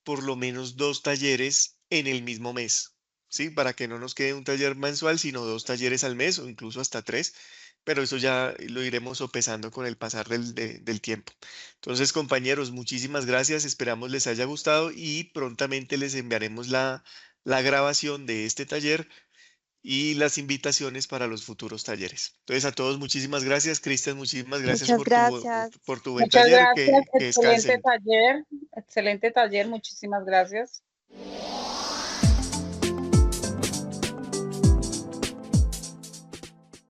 [SPEAKER 13] por lo menos 2 talleres en el mismo mes, ¿sí? Para que no nos quede un taller mensual, sino 2 talleres al mes o incluso hasta 3, pero eso ya lo iremos sopesando con el pasar del tiempo. Entonces, compañeros, muchísimas gracias, esperamos les haya gustado y prontamente les enviaremos la grabación de este taller y las invitaciones para los futuros talleres. Entonces, a todos muchísimas gracias. Cristian, muchísimas gracias
[SPEAKER 7] Muchas gracias.
[SPEAKER 13] por tu buen
[SPEAKER 14] Muchas
[SPEAKER 13] taller.
[SPEAKER 14] gracias,
[SPEAKER 13] Que descansen.
[SPEAKER 14] excelente taller, muchísimas gracias.